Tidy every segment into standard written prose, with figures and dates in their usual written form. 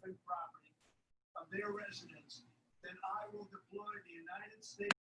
private property of their residence, then I will deploy the United States.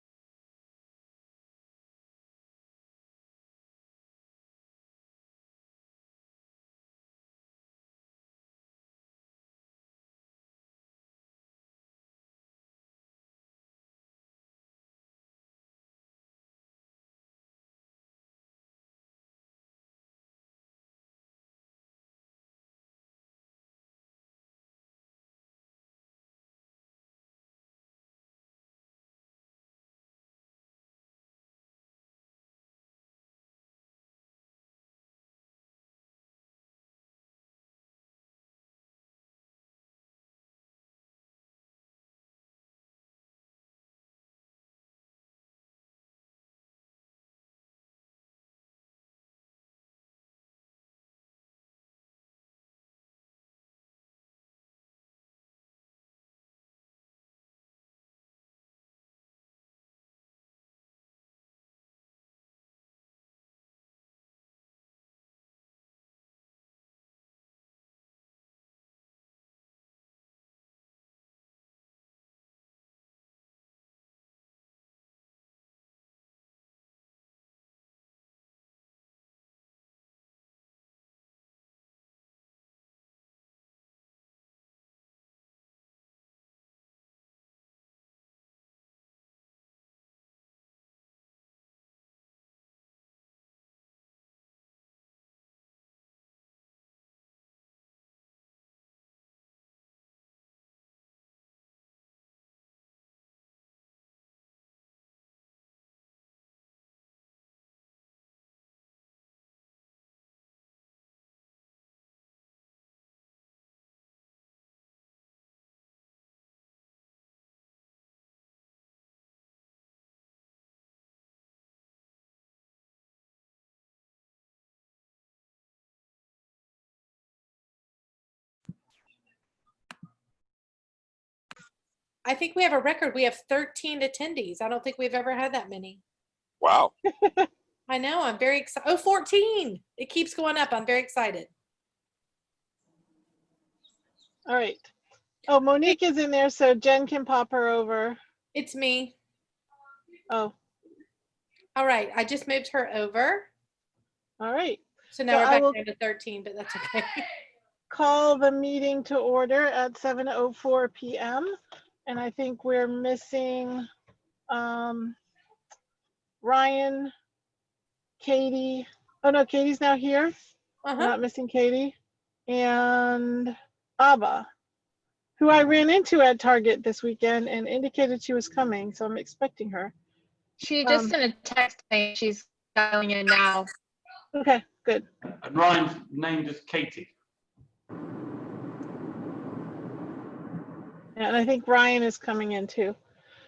I think we have a record. We have 13 attendees. I don't think we've ever had that many. Wow. I know. I'm very excited. Oh, 14. It keeps going up. I'm very excited. All right. Oh, Monique is in there, so Jen can pop her over. It's me. Oh, All right. I just moved her over. all right. So now So we're I back will down to 13, but that's okay. call the meeting to order at 7:04 p.m. And I think we're missing Ryan, Katie. Oh no, Katie's now here. We're Uh-huh. not missing Katie. And Abba, who I ran into at Target this weekend and indicated she was coming, so I'm expecting her. She just sent a text saying she's dialing in now. Okay, good. And Ryan's named as Katie. And I think Ryan is coming in too.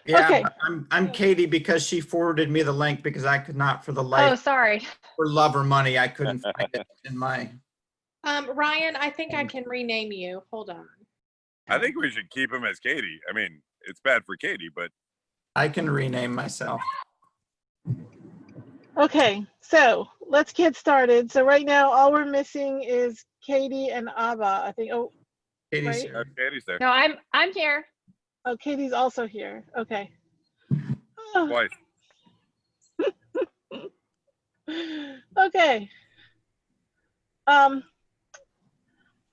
Yeah, Okay. I'm Katie because she forwarded me the link because I could not for the Oh, life, sorry. for love or money, I couldn't find it in my. Ryan, I think I can rename you. Hold on. I think we should keep him as Katie. I mean, it's bad for Katie, but I can rename myself. Okay, so let's get started. So right now, all we're missing is Katie and Abba. I think. Oh, Katie's Right. here. Katie's there. No, I'm here. oh, Katie's also here. Okay. Oh, Twice. okay.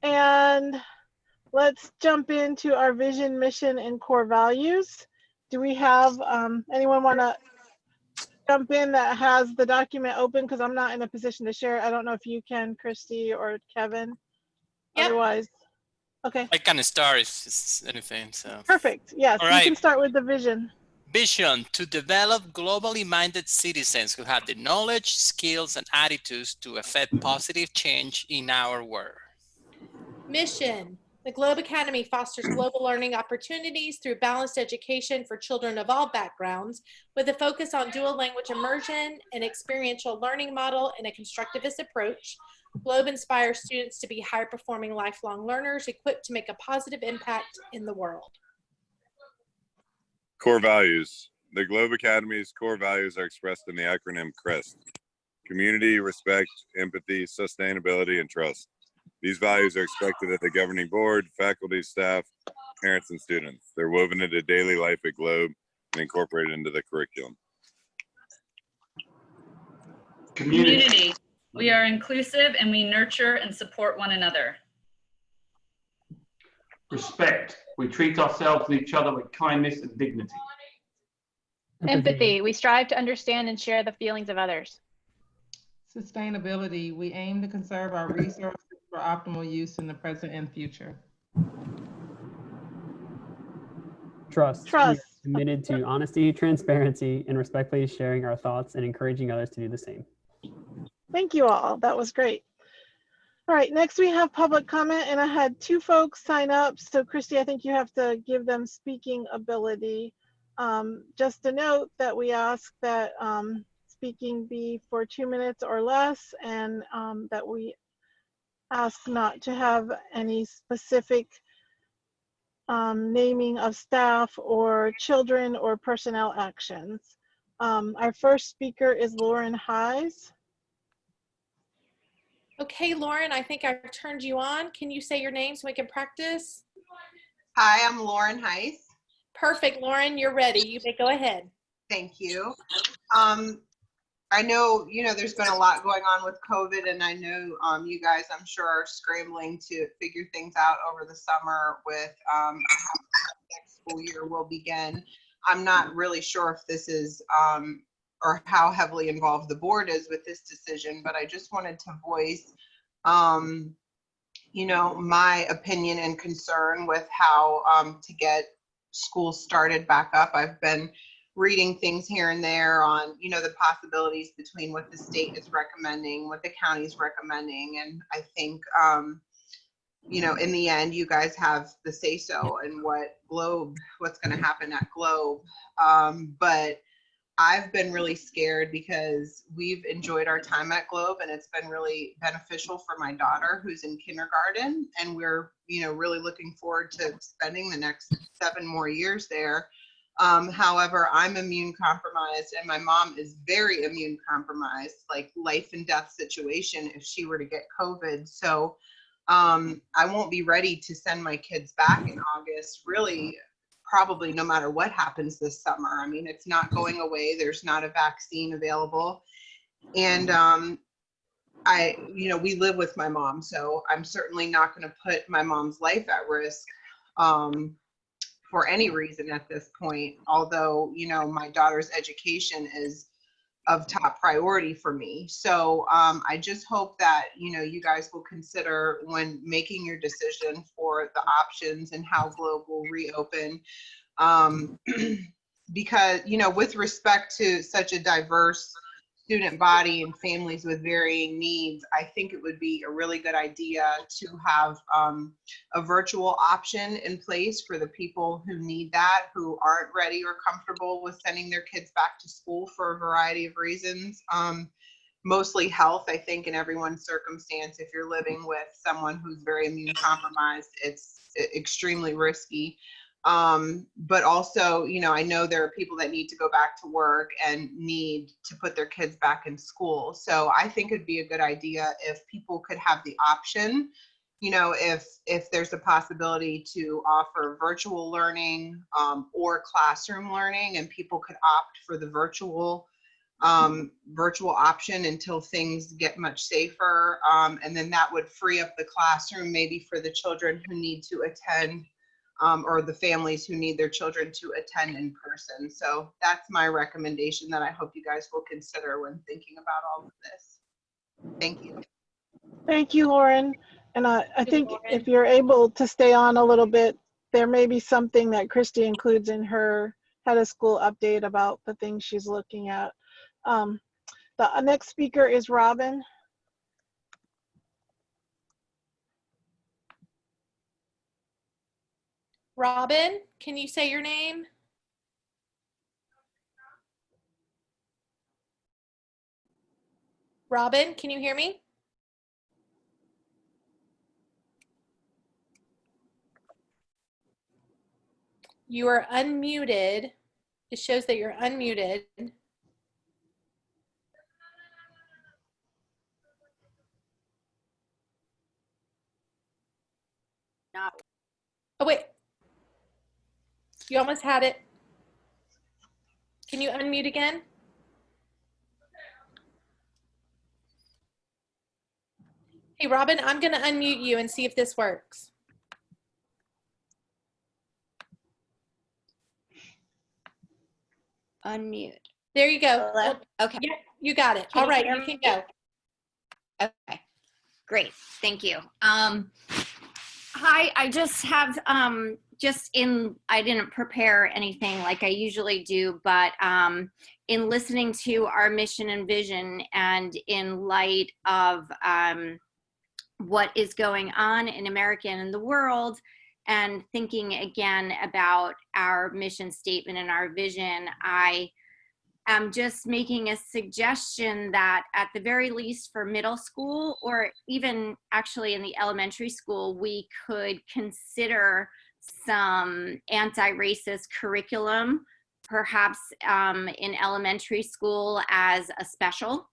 And let's jump into our vision, mission, and core values. Do we have anyone want to jump in that has the document open? Because I'm not in a position to share. I don't know if you can, Christy or Kevin. Yep. Otherwise, okay, I can start if it's anything. So perfect. Yes, All you right. can start with the vision. vision to develop globally minded citizens who have the knowledge, skills, and attitudes to affect positive change in our world. Mission. The Globe Academy fosters global learning opportunities through balanced education for children of all backgrounds, with a focus on dual language immersion, an experiential learning model, and a constructivist approach. Globe inspires students to be high-performing lifelong learners equipped to make a positive impact in the world. Core values. The Globe Academy's core values are expressed in the acronym CREST: community, respect, empathy, sustainability, and trust. These values are expected of the governing board, faculty, staff, parents, and students. They're woven into daily life at Globe and incorporated into the curriculum. Community. We are inclusive and we nurture and support one another. Respect. We treat ourselves and each other with kindness and dignity. Empathy. We strive to understand and share the feelings of others. Sustainability. We aim to conserve our resources for optimal use in the present and future. Trust. Trust. We are committed to honesty, transparency, and respectfully sharing our thoughts and encouraging others to do the same. Thank you all. That was great. All right, next we have public comment, and I had 2 folks sign up. So Christy, I think you have to give them speaking ability. Just a note that we ask that speaking be for 2 minutes or less, and that we ask not to have any specific naming of staff or children or personnel actions. Our first speaker is Lauren Hayes. Okay, Lauren, I think I've turned you on. Can you say your name so we can practice? Hi, I'm Lauren Heiss. Perfect, Lauren, you're ready. You may go ahead. Thank you. I know, there's been a lot going on with COVID, and I know you guys, I'm sure, are scrambling to figure things out over the summer with how the next school year will begin. I'm not really sure if this is or how heavily involved the board is with this decision, but I just wanted to voice, my opinion and concern with how to get schools started back up. I've been reading things here and there on, the possibilities between what the state is recommending, what the county's recommending. And I think, in the end, you guys have the say-so in what's going to happen at Globe. But I've been really scared because we've enjoyed our time at Globe, and it's been really beneficial for my daughter who's in kindergarten, and we're really looking forward to spending the next 7 more years there. However, I'm immune compromised, and my mom is very immune compromised, like life and death situation if she were to get COVID. So I won't be ready to send my kids back in August, really, probably no matter what happens this summer. I mean, it's not going away. There's not a vaccine available. And we live with my mom, so I'm certainly not going to put my mom's life at risk for any reason at this point. Although, my daughter's education is of top priority for me. So I just hope that, you guys will consider when making your decision for the options and how Globe will reopen. Because, with respect to such a diverse student body and families with varying needs, I think it would be a really good idea to have a virtual option in place for the people who need that, who aren't ready or comfortable with sending their kids back to school for a variety of reasons. Mostly health, I think, in everyone's circumstance. If you're living with someone who's very immune compromised, it's extremely risky. But also, I know there are people that need to go back to work and need to put their kids back in school. So I think it'd be a good idea if people could have the option, if there's a possibility to offer virtual learning or classroom learning, and people could opt for the virtual option until things get much safer. And then that would free up the classroom maybe for the children who need to attend or the families who need their children to attend in person. So that's my recommendation that I hope you guys will consider when thinking about all of this. Thank you. Thank you, Lauren. And I think if you're able to stay on a little bit, there may be something that Christy includes in her head of school update about the things she's looking at. The next speaker is Robin. Robin, can you say your name? Robin, can you hear me? You are unmuted. It shows that you're unmuted. not. Oh, wait. You almost had it. Can you unmute again? Hey, Robin, I'm going to unmute you and see if this works. Unmute. There you go. Hello? Okay. Yeah, you got it. Can All you right, hear you can me? go. Okay, great, thank you. Hi, I just have, I didn't prepare anything like I usually do, but in listening to our mission and vision and in light of what is going on in America and in the world, and thinking again about our mission statement and our vision, I'm just making a suggestion that at the very least for middle school, or even actually in the elementary school, we could consider some anti-racist curriculum, perhaps in elementary school as a special,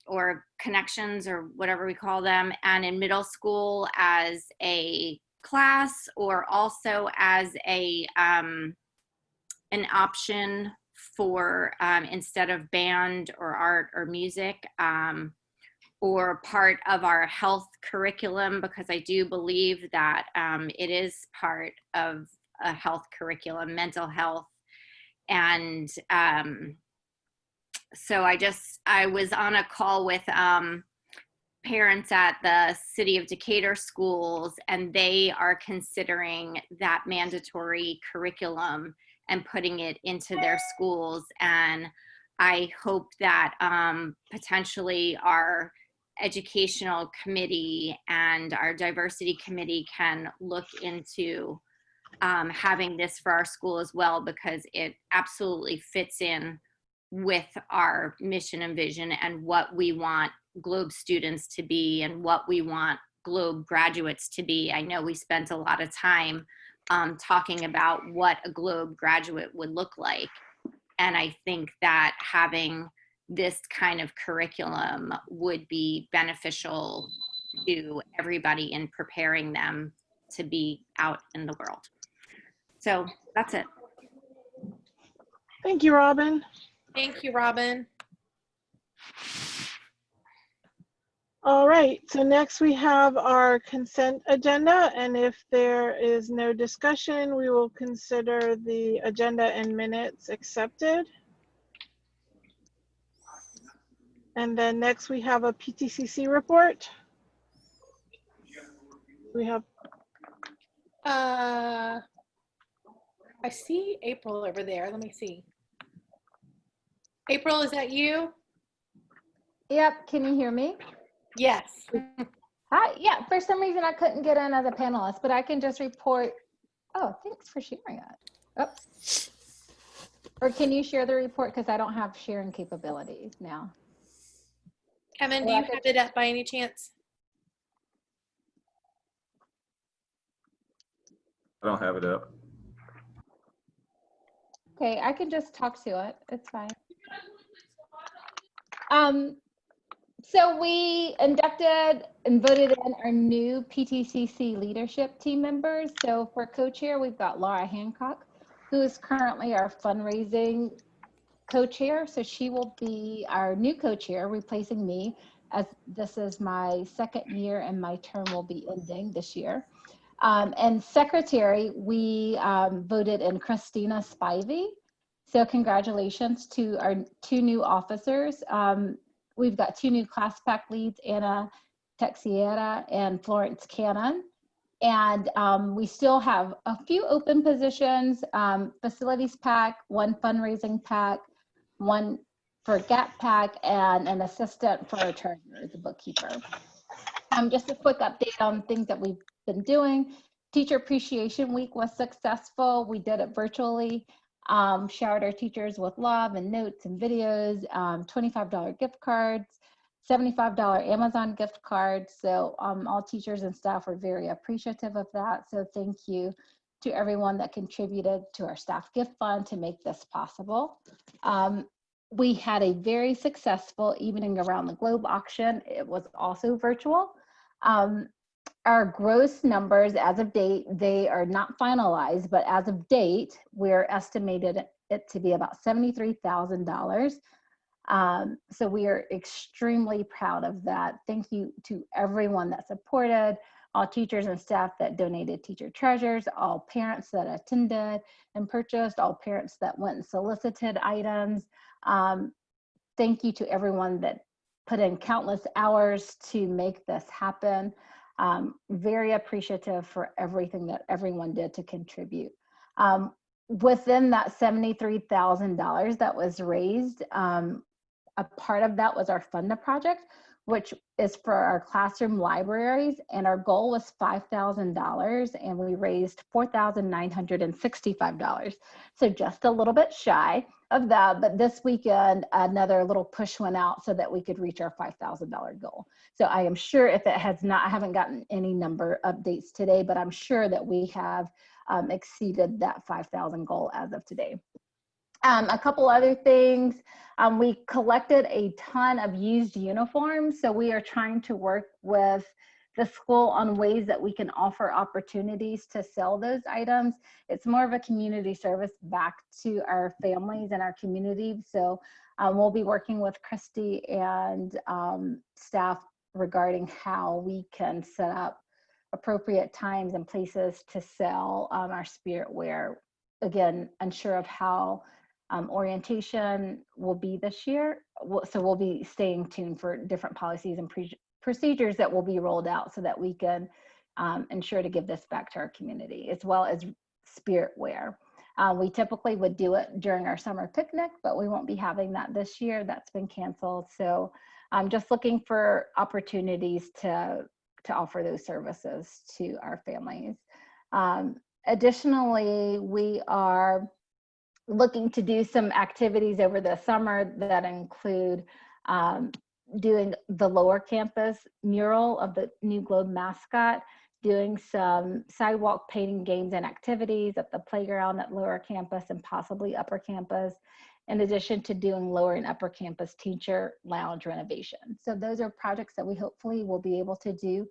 or connections or whatever we call them, and in middle school as a class, or also as an option for instead of band or art or music, or part of our health curriculum, because I do believe that it is part of a health curriculum, mental health. And so I was on a call with parents at the City of Decatur schools, and they are considering that mandatory curriculum and putting it into their schools. And I hope that potentially our educational committee and our diversity committee can look into having this for our school as well, because it absolutely fits in with our mission and vision and what we want Globe students to be and what we want Globe graduates to be. I know we spent a lot of time talking about what a Globe graduate would look like. And I think that having this kind of curriculum would be beneficial to everybody in preparing them to be out in the world. So that's it. Thank you, Robin. Thank you, Robin. All right, so next we have our consent agenda, and if there is no discussion, we will consider the agenda and minutes accepted. And then next we have a PTCC report. We have I see April over there. Let me see. April, is that you? Yep, can you hear me? Yes. Hi, yeah, for some reason I couldn't get in as a panelist, but I can just report. Oh, thanks for sharing that. Oh. Or can you share the report? Because I don't have sharing capabilities now. Kevin, do you have it up by any chance? I don't have it up. Okay, I can just talk to it. It's fine. So we inducted and voted in our new PTCC leadership team members. So for co-chair, we've got Laura Hancock, who is currently our fundraising co-chair. So she will be our new co-chair, replacing me, as this is my second year and my term will be ending this year. And secretary, we voted in Christina Spivey. So congratulations to our two new officers. We've got two new class pack leads, Anna Texiera and Florence Cannon. And we still have a few open positions, facilities pack, one fundraising pack, one for GAP pack, and an assistant for a treasurer, the bookkeeper. Just a quick update on things that we've been doing. Teacher Appreciation Week was successful. We did it virtually. Showered our teachers with love and notes and videos, $25 gift cards, $75 Amazon gift cards. So all teachers and staff were very appreciative of that. So thank you to everyone that contributed to our staff gift fund to make this possible. We had a very successful evening around the globe auction. It was also virtual. our gross numbers as of date, they are not finalized, but as of date, we're estimated it to be about $73,000. So we are extremely proud of that. Thank you to everyone that supported, all teachers and staff that donated teacher treasures, all parents that attended and purchased, all parents that went and solicited items. Thank you to everyone that put in countless hours to make this happen. Very appreciative for everything that everyone did to contribute. Within that $73,000 that was raised, a part of that was our Fund a Project, which is for our classroom libraries, and our goal was $5,000, and we raised $4,965. So just a little bit shy of that, but this weekend, another little push went out so that we could reach our $5,000 goal. So I am sure if it has not, I haven't gotten any number updates today, but I'm sure that we have exceeded that 5,000 goal as of today. A couple other things, we collected a ton of used uniforms. So we are trying to work with the school on ways that we can offer opportunities to sell those items. It's more of a community service back to our families and our community. So we'll be working with Christy and staff regarding how we can set up appropriate times and places to sell our spirit wear. Again, unsure of how orientation will be this year. So we'll be staying tuned for different policies and procedures that will be rolled out so that we can ensure to give this back to our community, as well as spirit wear. We typically would do it during our summer picnic, but we won't be having that this year. That's been canceled. So I'm just looking for opportunities to offer those services to our families. Additionally, we are looking to do some activities over the summer that include doing the lower campus mural of the new Globe mascot, doing some sidewalk painting games and activities at the playground at lower campus and possibly upper campus, in addition to doing lower and upper campus teacher lounge renovation. So those are projects that we hopefully will be able to do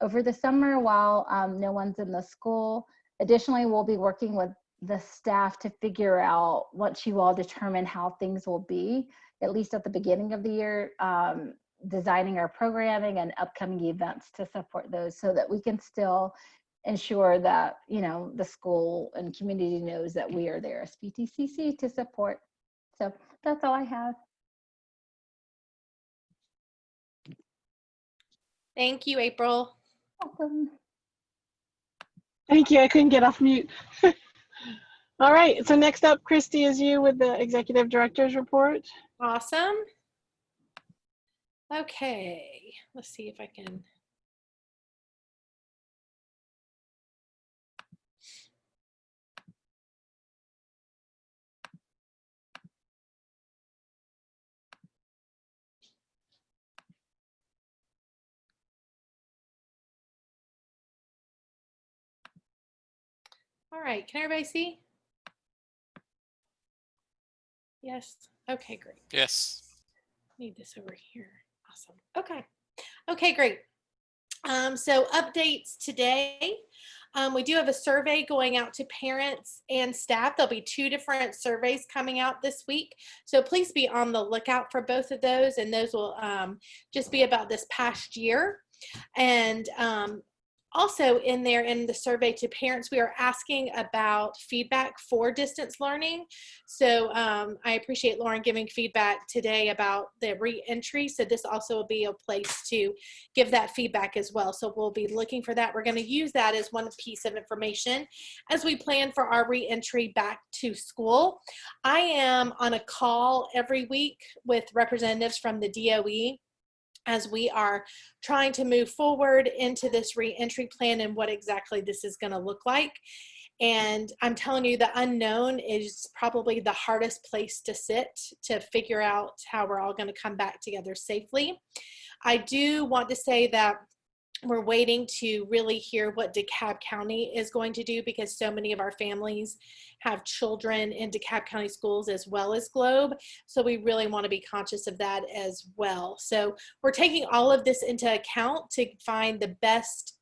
over the summer while no one's in the school. Additionally, we'll be working with the staff to figure out, once you all determine how things will be, at least at the beginning of the year, designing our programming and upcoming events to support those so that we can still ensure that, you know, the school and community knows that we are there as PTCC to support. So that's all I have. Thank you, April. Welcome. Thank you. I couldn't get off mute. All right. So next up, Christy, is you with the Executive Director's Report. Awesome. Okay, let's see if I can. All right, can everybody see? Yes. Okay, great. Yes. Need this over here. Awesome. Okay. Okay, great. So updates today. We do have a survey going out to parents and staff. There'll be 2 different surveys coming out this week. So please be on the lookout for both of those. And those will just be about this past year. And also in there in the survey to parents, we are asking about feedback for distance learning. So I appreciate Lauren giving feedback today about the re-entry. So this also will be a place to give that feedback as well. So we'll be looking for that. We're going to use that as one piece of information as we plan for our re-entry back to school. I am on a call every week with representatives from the DOE as we are trying to move forward into this re-entry plan and what exactly this is going to look like. And I'm telling you, the unknown is probably the hardest place to sit to figure out how we're all going to come back together safely. I do want to say that we're waiting to really hear what DeKalb County is going to do, because so many of our families have children in DeKalb County schools as well as Globe. So we really want to be conscious of that as well. So we're taking all of this into account to find the best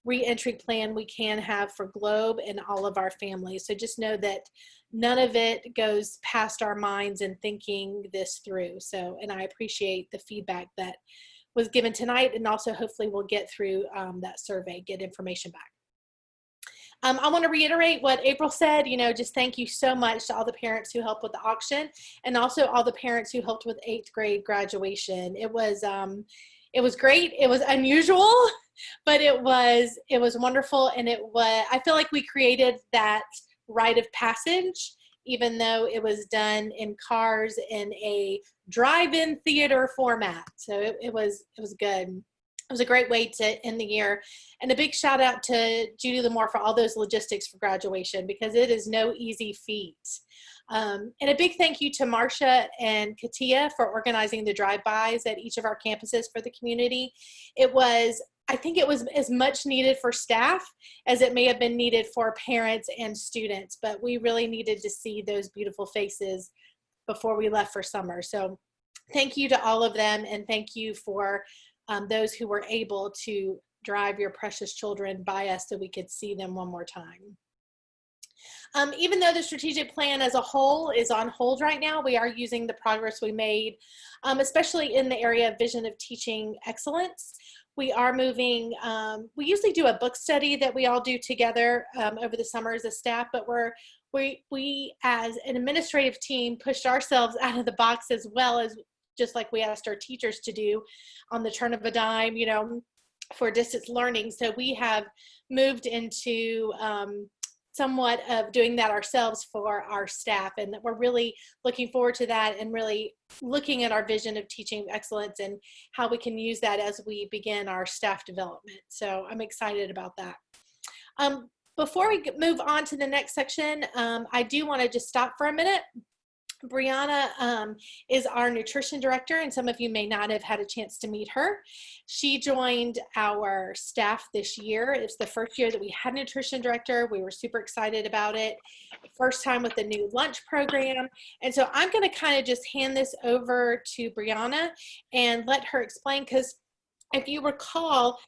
reentry plan we can have for Globe and all of our families. So just know that none of it goes past our minds in thinking this through. So, and I appreciate the feedback that was given tonight, and also hopefully we'll get through that survey, get information back. I want to reiterate what April said, just thank you so much to all the parents who helped with the auction, and also all the parents who helped with 8th grade graduation. It was great. It was unusual, but it was wonderful. And I feel like we created that rite of passage, even though it was done in cars in a drive-in theater format. So it was good. It was a great way to end the year. And a big shout out to Judy Lamore for all those logistics for graduation, because it is no easy feat. And a big thank you to Marcia and Katia for organizing the drive-bys at each of our campuses for the community. I think it was as much needed for staff as it may have been needed for parents and students, but we really needed to see those beautiful faces before we left for summer. So thank you to all of them, and thank you for those who were able to drive your precious children by us so we could see them one more time. Even though the strategic plan as a whole is on hold right now, we are using the progress we made, especially in the area of vision of teaching excellence. We are moving, we usually do a book study that we all do together over the summer as a staff, but we as an administrative team pushed ourselves out of the box, as well as just like we asked our teachers to do on the turn of a dime, for distance learning. So we have moved into somewhat of doing that ourselves for our staff, and we're really looking forward to that, and really looking at our vision of teaching excellence and how we can use that as we begin our staff development. So I'm excited about that. Before we move on to the next section, I do want to just stop for a minute. Brianna is our nutrition director, and some of you may not have had a chance to meet her. She joined our staff this year. It's the first year that we had a nutrition director. We were super excited about it. First time with the new lunch program. And so I'm going to kind of just hand this over to Brianna and let her explain, because if you recall,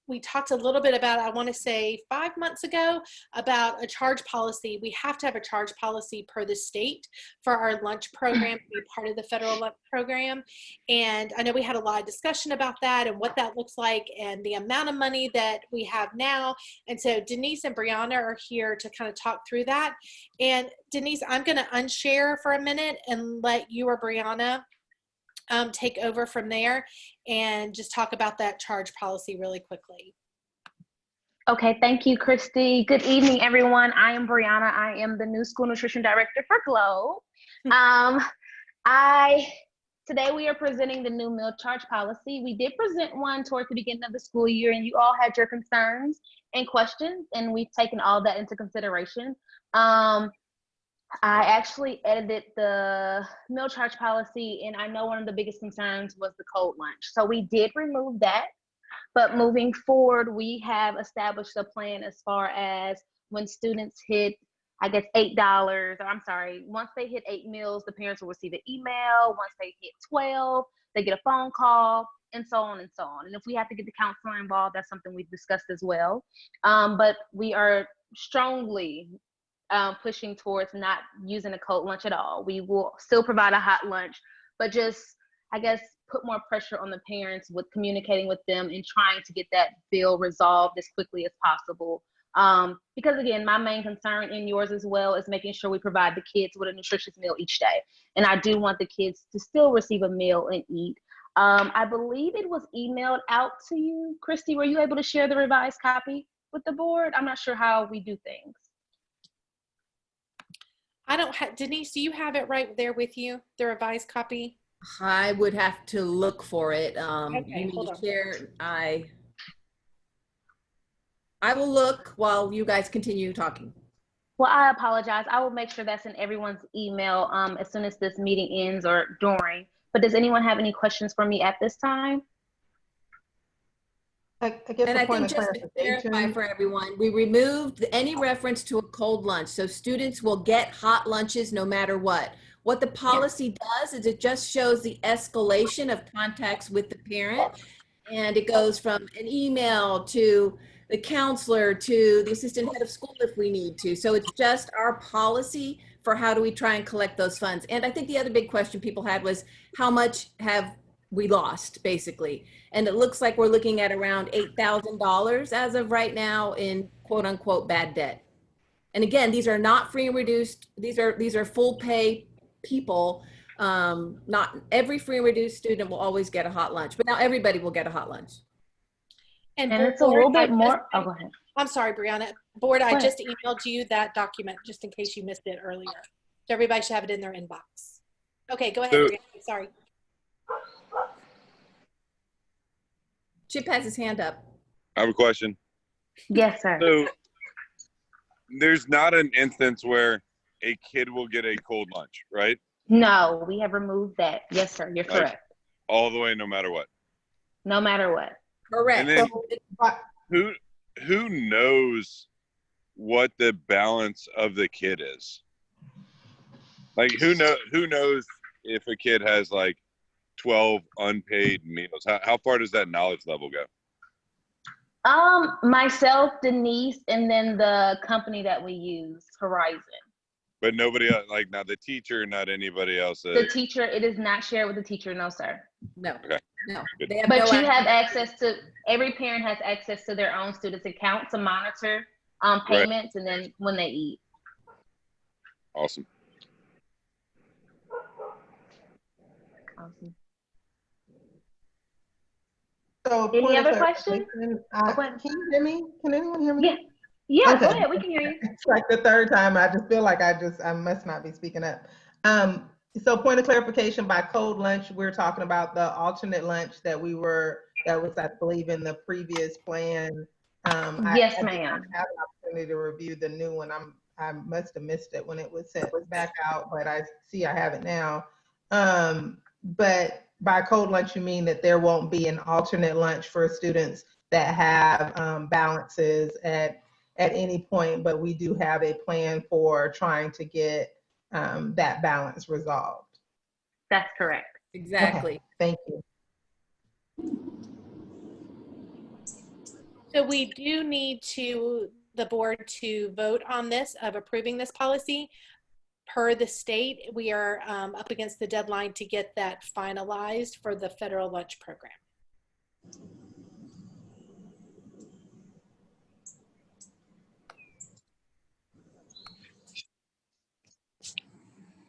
we talked a little bit about, I want to say 5 months ago, about a charge policy. We have to have a charge policy per the state for our lunch program to be part of the federal lunch program. And I know we had a lot of discussion about that and what that looks like and the amount of money that we have now. And so Denise and Brianna are here to kind of talk through that. And Denise, I'm going to unshare for a minute and let you or Brianna take over from there and just talk about that charge policy really quickly. Okay, thank you, Christy. Good evening, everyone. I am Brianna. I am the new school nutrition director for Globe. Today we are presenting the new meal charge policy. We did present one towards the beginning of the school year, and you all had your concerns and questions, and we've taken all that into consideration. I actually edited the meal charge policy, and I know one of the biggest concerns was the cold lunch. So we did remove that, but moving forward, we have established a plan as far as when students hit, I guess, $8, or I'm sorry, once they hit 8 meals, the parents will receive an email. Once they hit 12, they get a phone call, and so on and so on. And if we have to get the counselor involved, that's something we've discussed as well. But we are strongly pushing towards not using a cold lunch at all. We will still provide a hot lunch, but just, I guess, put more pressure on the parents with communicating with them and trying to get that bill resolved as quickly as possible. Because again, my main concern, and yours as well, is making sure we provide the kids with a nutritious meal each day. And I do want the kids to still receive a meal and eat. I believe it was emailed out to you. Christy, were you able to share the revised copy with the board? I'm not sure how we do things. I don't have, Denise, do you have it right there with you, the revised copy? I would have to look for it. Okay, you need hold to on. share. I will look while you guys continue talking. Well, I apologize. I will make sure that's in everyone's email as soon as this meeting ends or during. But does anyone have any questions for me at this time? I guess And a I point think of just to clarification. clarify for everyone, we removed any reference to a cold lunch. So students will get hot lunches no matter what. What the policy does is it just shows the escalation of contacts with the parent. And it goes from an email to the counselor to the assistant head of school if we need to. So it's just our policy for how do we try and collect those funds. And I think the other big question people had was how much have we lost, basically? And it looks like we're looking at around $8,000 as of right now in quote unquote bad debt. And again, these are not free and reduced. These are full pay people. Not every free and reduced student will always get a hot lunch, but now everybody will get a hot lunch. And it's a little bit more. Oh, go ahead. I'm sorry, Brianna. Board, I Go ahead. just emailed you that document just in case you missed it earlier. So everybody should have it in their inbox. Okay, go ahead, So- Brianna. Sorry. Chip has his hand up. I have a question. Yes, sir. So there's not an instance where a kid will get a cold lunch, right? No, we have removed that. Yes, sir. You're Like, correct. all the way, no matter what. No matter what. Correct. And then But who knows what the balance of the kid is? Like who knows if a kid has like 12 unpaid meals? How far does that knowledge level go? Myself, Denise, and then the company that we use, Horizon. But nobody else, like not the teacher, not anybody else. The teacher, it is not shared with the teacher, no, sir. No. Okay. No. Good. They have But no you have access to, every parent has access to their own student's account to monitor payments and then when they eat. Awesome. Awesome. So Any point of other questions? clarification, Go ahead. Can you hear me? Can anyone hear me? Yeah. Yeah, Okay. go ahead. We can hear you. It's like the third time. I just feel like I must not be speaking up. So point of clarification, by cold lunch, we're talking about the alternate lunch that was, I believe, in the previous plan. Yes, I did ma'am. not have an opportunity to review the new one. I must have missed it when it was sent back out, but I see I have it now. But by cold lunch, you mean that there won't be an alternate lunch for students that have balances at any point, but we do have a plan for trying to get that balance resolved. That's correct. Exactly. Okay, thank you. So we do need the board to vote on this, of approving this policy. Per the state, we are up against the deadline to get that finalized for the federal lunch program.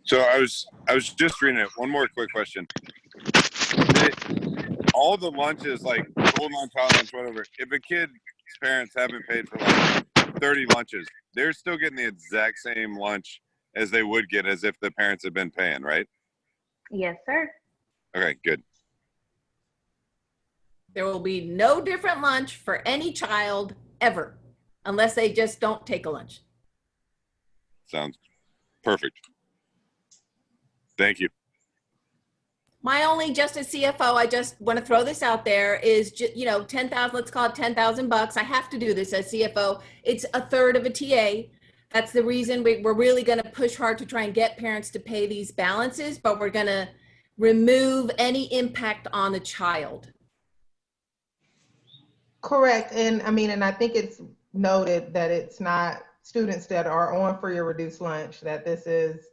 So I was just reading it. One more quick question. All the lunches, like cold lunch, hot lunch, whatever, if a kid's parents haven't paid for like 30 lunches, they're still getting the exact same lunch as they would get as if the parents had been paying, right? Yes, sir. Okay, good. There will be no different lunch for any child ever, unless they just don't take a lunch. Sounds perfect. Thank you. My only, just as CFO, I just want to throw this out there is, 10,000, let's call it 10,000 bucks. I have to do this as CFO. It's a third of a TA. That's the reason we're really going to push hard to try and get parents to pay these balances, but we're going to remove any impact on the child. Correct. And I think it's noted that it's not students that are on free or reduced lunch, that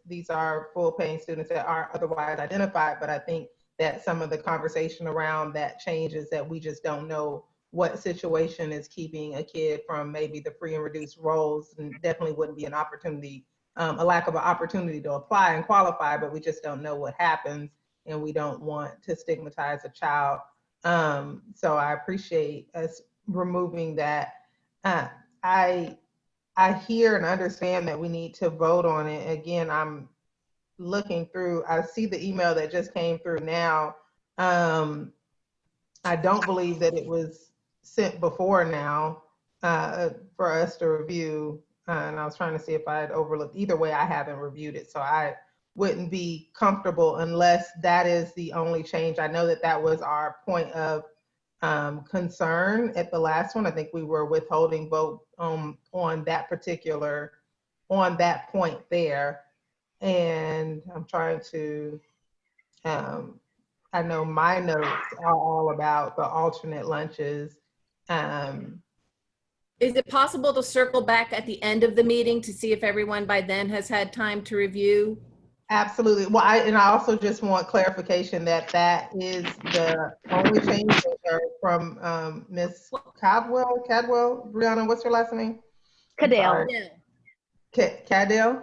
these are full paying students that are otherwise identified. But I think that some of the conversation around that changes, that we just don't know what situation is keeping a kid from maybe the free and reduced roles, and definitely wouldn't be an opportunity, a lack of an opportunity to apply and qualify, but we just don't know what happens, and we don't want to stigmatize a child. So I appreciate us removing that. I hear and understand that we need to vote on it. Again, I'm looking through, I see the email that just came through now. I don't believe that it was sent before now for us to review. And I was trying to see if I had overlooked. Either way, I haven't reviewed it. So I wouldn't be comfortable unless that is the only change. I know that was our point of concern at the last one. I think we were withholding vote on that point there. And I'm trying to, I know my notes are all about the alternate lunches. Is it possible to circle back at the end of the meeting to see if everyone by then has had time to review? Absolutely. Well, I also just want clarification that that is the only changes are from Ms. Cadwell. Brianna, what's your last name? Cadell. Cadell?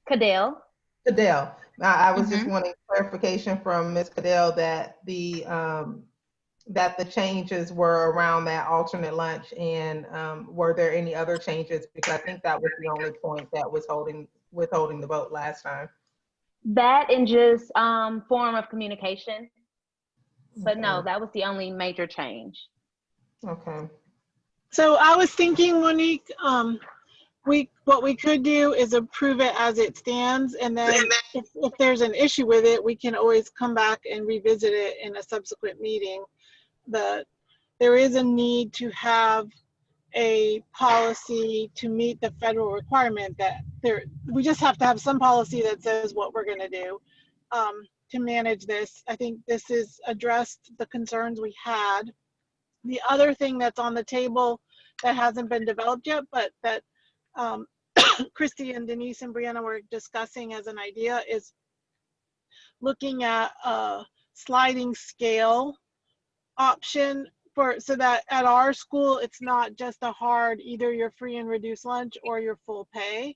Cadell. Cadell. I was just wanting clarification from Ms. Cadell that the changes were around that alternate lunch, and were there any other changes? Because I think that was the only point that was withholding the vote last time. That and just form of communication. But no, that was the only major change. Okay. So I was thinking, Monique, what we could do is approve it as it stands, and then if there's an issue with it, we can always come back and revisit it in a subsequent meeting. There is a need to have a policy to meet the federal requirement that we just have to have some policy that says what we're going to do to manage this. I think this is addressed the concerns we had. The other thing that's on the table that hasn't been developed yet, but that Christy and Denise and Brianna were discussing as an idea, is looking at a sliding scale option so that at our school it's not just a hard either you're free and reduced lunch or you're full pay,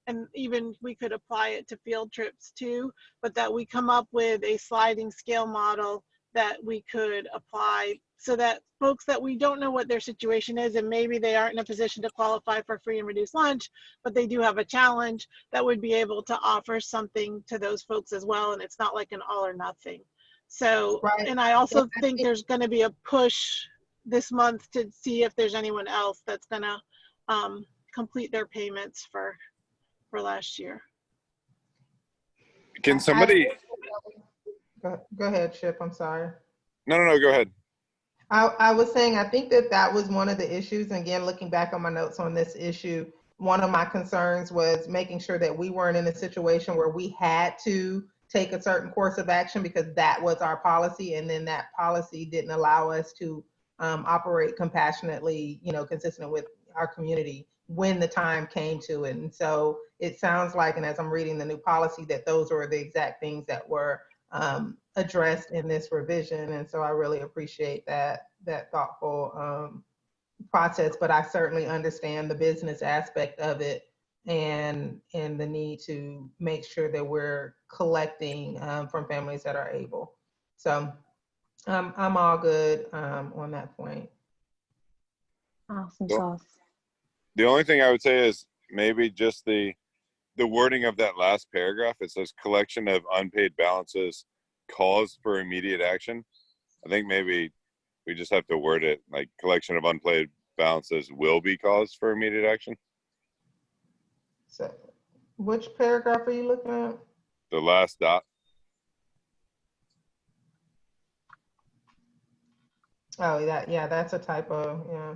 and even we could apply it to field trips too, but that we come up with a sliding scale model that we could apply so that folks that we don't know what their situation is, and maybe they aren't in a position to qualify for free and reduced lunch, but they do have a challenge, that would be able to offer something to those folks as well, and it's not like an all or nothing. So, and I also think there's going to be a push this month to see if there's anyone else that's going to complete their payments for last year. Can somebody? Go ahead, Chip. I'm sorry. No, go ahead. I was saying, I think that was one of the issues. And again, looking back on my notes on this issue, one of my concerns was making sure that we weren't in a situation where we had to take a certain course of action because that was our policy, and then that policy didn't allow us to operate compassionately, consistent with our community when the time came to it. And so it sounds like, and as I'm reading the new policy, that those were the exact things that were addressed in this revision. And so I really appreciate that thoughtful process, but I certainly understand the business aspect of it and the need to make sure that we're collecting from families that are able. So I'm all good on that point. Awesome sauce. The only thing I would say is maybe just the wording of that last paragraph. It says collection of unpaid balances cause for immediate action. I think maybe we just have to word it like collection of unpaid balances will be cause for immediate action. So which paragraph are you looking at? The last dot. Oh, that's a typo. Yeah.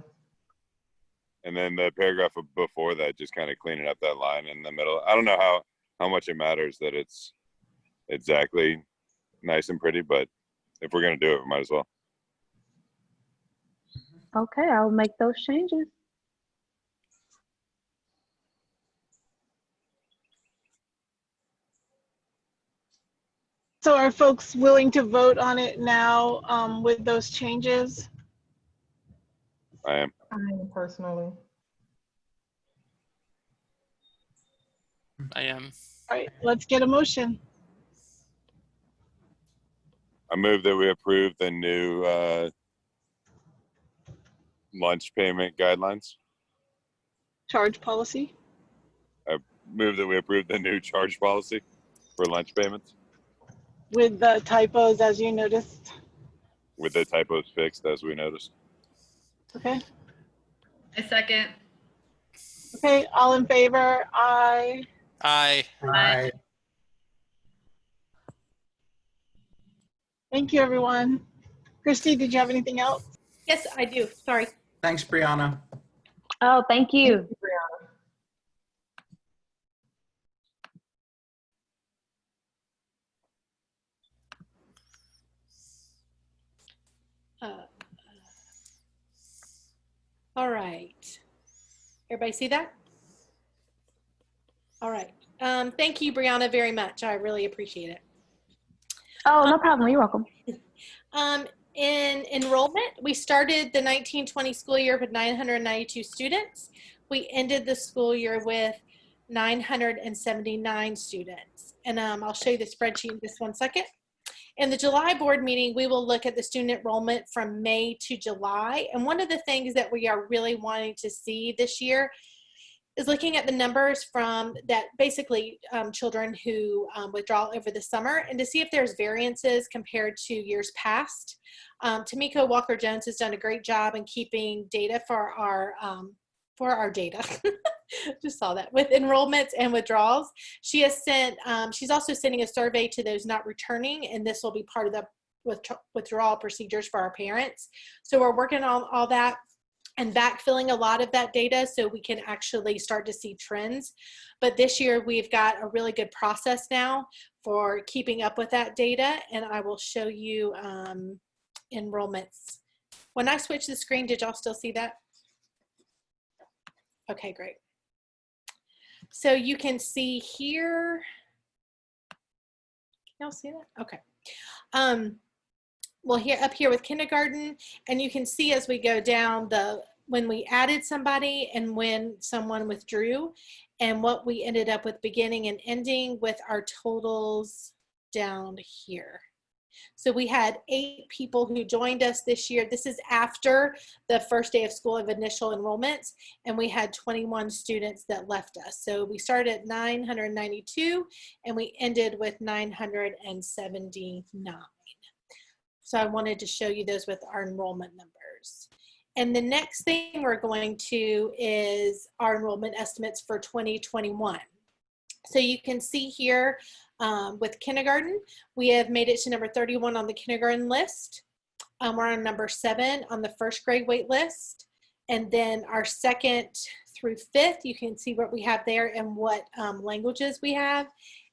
And then the paragraph before that, just kind of cleaning up that line in the middle. I don't know how much it matters that it's exactly nice and pretty, but if we're going to do it, we might as well. Okay, I'll make those changes. So are folks willing to vote on it now with those changes? I am. Personally. I am. All right, let's get a motion. I move that we approve the new lunch payment guidelines. Charge policy. I move that we approve the new charge policy for lunch payments. With the typos as you noticed. With the typos fixed as we noticed. Okay. I second. Okay, all in favor? Aye. Aye. Aye. Thank you, everyone. Christy, did you have anything else? Yes, I do. Sorry. Thanks, Brianna. Oh, thank you. All right. Everybody see that? All right. Thank you, Brianna, very much. I really appreciate it. Oh, no problem. You're welcome. In enrollment, we started the 1920 school year with 992 students. We ended the school year with 979 students. And I'll show you the spreadsheet in just 1 second. In the July board meeting, we will look at the student enrollment from May to July. And one of the things that we are really wanting to see this year is looking at the numbers from that basically children who withdraw over the summer, and to see if there's variances compared to years past. Tamiko Walker-Jones has done a great job in keeping data for our data. Just saw that with enrollments and withdrawals. She has sent, she's also sending a survey to those not returning, and this will be part of the withdrawal procedures for our parents. So we're working on all that and backfilling a lot of that data so we can actually start to see trends. But this year we've got a really good process now for keeping up with that data, and I will show you enrollments. When I switch the screen, did y'all still see that? Okay, great. So you can see here, y'all see that? Okay. Well, here up here with kindergarten, and you can see as we go down when we added somebody and when someone withdrew, and what we ended up with beginning and ending with our totals down here. So we had 8 people who joined us this year. This is after the first day of school of initial enrollments, and we had 21 students that left us. So we started at 992 and we ended with 979. So I wanted to show you those with our enrollment numbers. And the next thing we're going to is our enrollment estimates for 2021. So you can see here with kindergarten, we have made it to number 31 on the kindergarten list. We're on number 7 on the first grade wait list. And then our 2nd through 5th, you can see what we have there and what languages we have.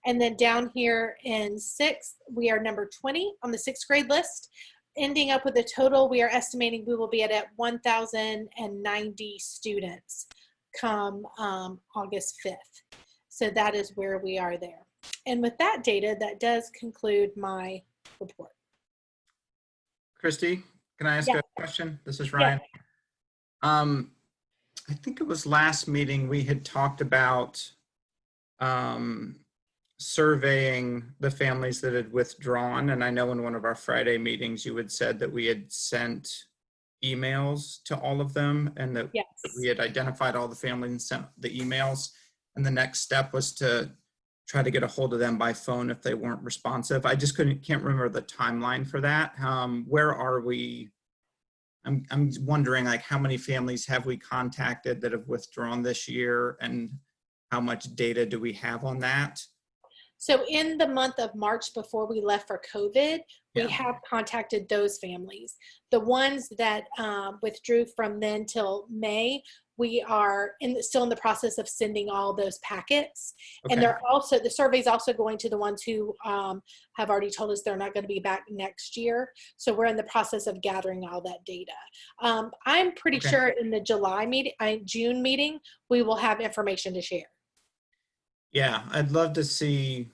And then down here in 6th, we are number 20 on the 6th grade list. Ending up with a total, we are estimating we will be at 1,090 students come August 5th. So that is where we are there. And with that data, that does conclude my report. Christy, can I ask a question? This is Ryan. I think it was last meeting we had talked about surveying the families that had withdrawn. And I know in one of our Friday meetings, you had said that we had sent emails to all of them and that we had identified all the families and sent the emails. And the next step was to try to get a hold of them by phone if they weren't responsive. I just can't remember the timeline for that. Where are we? I'm wondering, like, how many families have we contacted that have withdrawn this year, and how much data do we have on that? So in the month of March, before we left for COVID, we have contacted those families. The ones that withdrew from then till May, we are still in the process of sending all those packets. Okay. And they're also, the survey is also going to the ones who have already told us they're not going to be back next year. So we're in the process of gathering all that data. I'm pretty sure in the June meeting, we will have information to share. Yeah, I'd love to see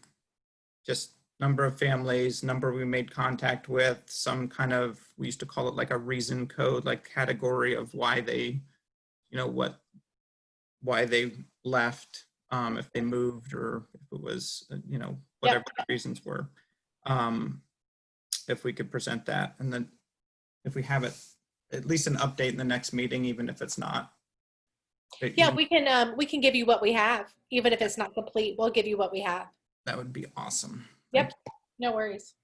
just number of families, number we made contact with, some kind of, we used to call it like a reason code, like category of why they, you know, why they left, if they moved or if it was, you know, whatever the reasons were. If we could present that, and then if we have it, at least an update in the next meeting, even if it's not. Yeah, we can give you what we have, even if it's not complete. We'll give you what we have. That would be awesome. Yep, no worries.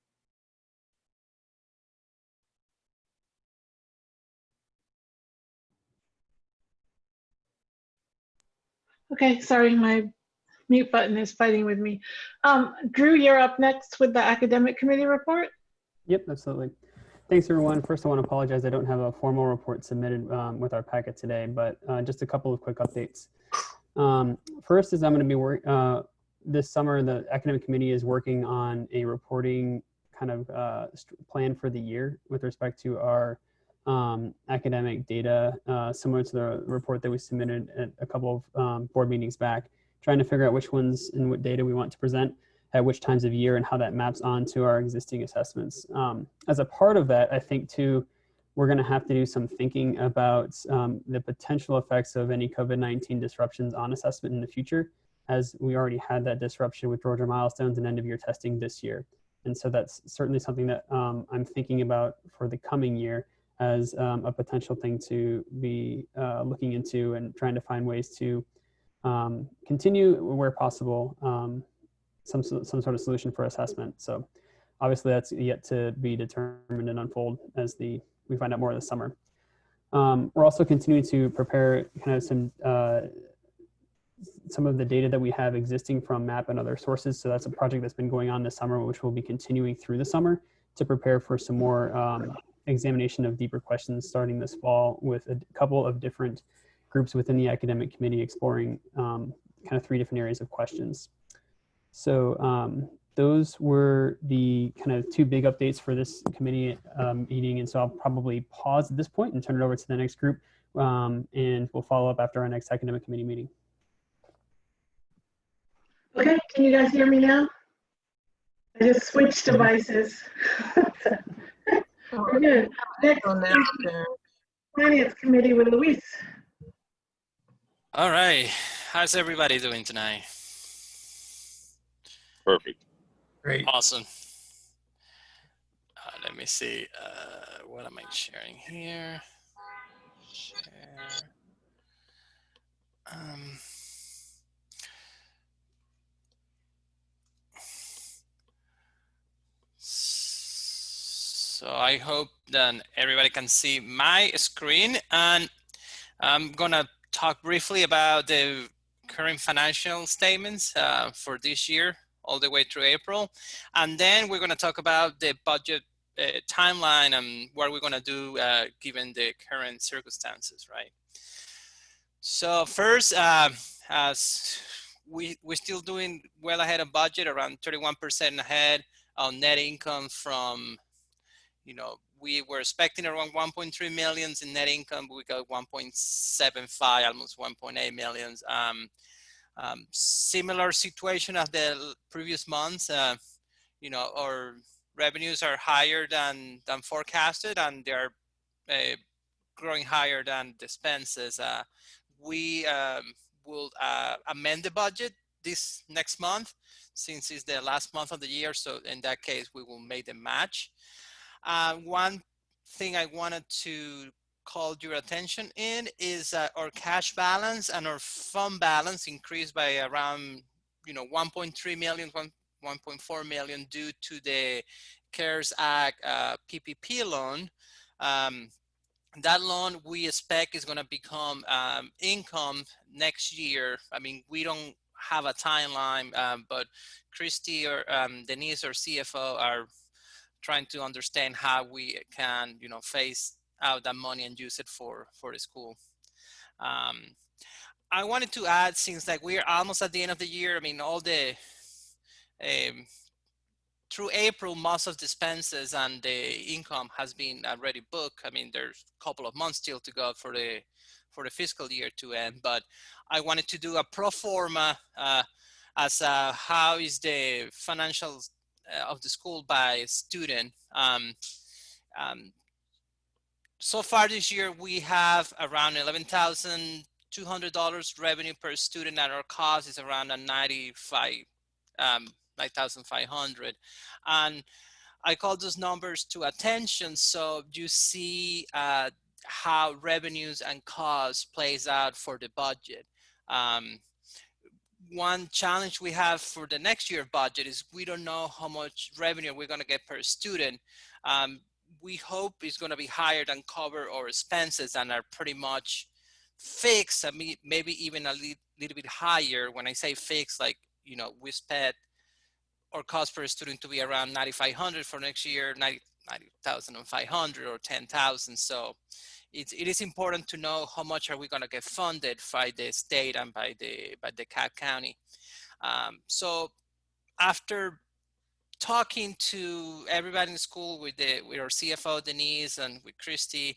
Okay, sorry, my mute button is fighting with me. Drew, you're up next with the academic committee report. Yep, absolutely. Thanks, everyone. First, I want to apologize. I don't have a formal report submitted with our packet today, but just a couple of quick updates. First is I'm going to be this summer, the academic committee is working on a reporting kind of plan for the year with respect to our academic data, similar to the report that we submitted at a couple of board meetings back, trying to figure out which ones and what data we want to present at which times of year and how that maps onto our existing assessments. As a part of that, I think too, we're going to have to do some thinking about the potential effects of any COVID-19 disruptions on assessment in the future, as we already had that disruption with Georgia Milestones and end of year testing this year. And so that's certainly something that I'm thinking about for the coming year as a potential thing to be looking into and trying to find ways to continue where possible some sort of solution for assessment. So obviously that's yet to be determined and unfold as we find out more this summer. We're also continuing to prepare kind of some of the data that we have existing from MAP and other sources. So that's a project that's been going on this summer, which will be continuing through the summer to prepare for some more examination of deeper questions starting this fall with a couple of different groups within the academic committee exploring kind of 3 different areas of questions. So those were the kind of 2 big updates for this committee meeting. And so I'll probably pause at this point and turn it over to the next group. And we'll follow up after our next academic committee meeting. Okay, can you guys hear me now? I just switched devices. We're good. Next, Finance Committee with Luis. All right, how's everybody doing tonight? Perfect. Great. Awesome. Let me see. What am I sharing here? Share. So I hope that everybody can see my screen, and I'm gonna talk briefly about the current financial statements for this year all the way through April. And then we're gonna talk about the budget timeline and what we're gonna do given the current circumstances, right? So first, as we're still doing well ahead of budget, around 31% ahead on net income from, we were expecting around 1.3 million in net income, but we got 1.75, almost 1.8 million. Similar situation as the previous months. Our revenues are higher than forecasted, and they're growing higher than the expenses. We will amend the budget this next month, since it's the last month of the year. So in that case, we will make the match. One thing I wanted to call your attention in is our cash balance and our fund balance increased by around 1.3 million, 1.4 million due to the CARES Act PPP loan. That loan we expect is going to become income next year. I mean, we don't have a timeline, but Christy or Denise, our CFO, are trying to understand how we can, phase out that money and use it for the school. I wanted to add, since we're almost at the end of the year, I mean, all the through April, most of the expenses and the income has been already booked. I mean, there's a couple of months still to go for the fiscal year to end, but I wanted to do a pro forma as how is the financials of the school by student. So far this year, we have around $11,200 revenue per student, and our cost is around 9,500. And I call those numbers to attention so you see how revenues and costs plays out for the budget. One challenge we have for the next year budget is we don't know how much revenue we're going to get per student. We hope it's going to be higher than cover our expenses and are pretty much fixed. I mean, maybe even a little bit higher. When I say fixed, we expect our cost per student to be around 9,500 for next year, 90,500 or 10,000. So it is important to know how much are we going to get funded by the state and by the Cobb County. So after talking to everybody in the school with our CFO Denise and with Christy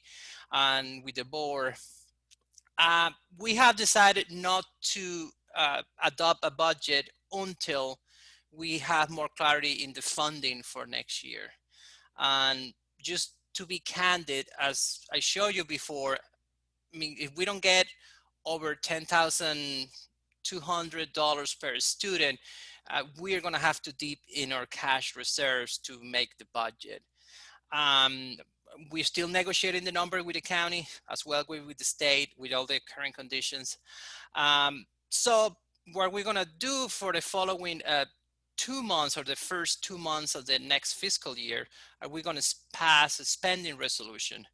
and with the board, we have decided not to adopt a budget until we have more clarity in the funding for next year. And just to be candid, as I showed you before, I mean, if we don't get over $10,200 per student, we are going to have to dip in our cash reserves to make the budget. We're still negotiating the number with the county as well with the state with all the current conditions. So what we're going to do for the following 2 months or the first 2 months of the next fiscal year, we're going to pass a spending resolution.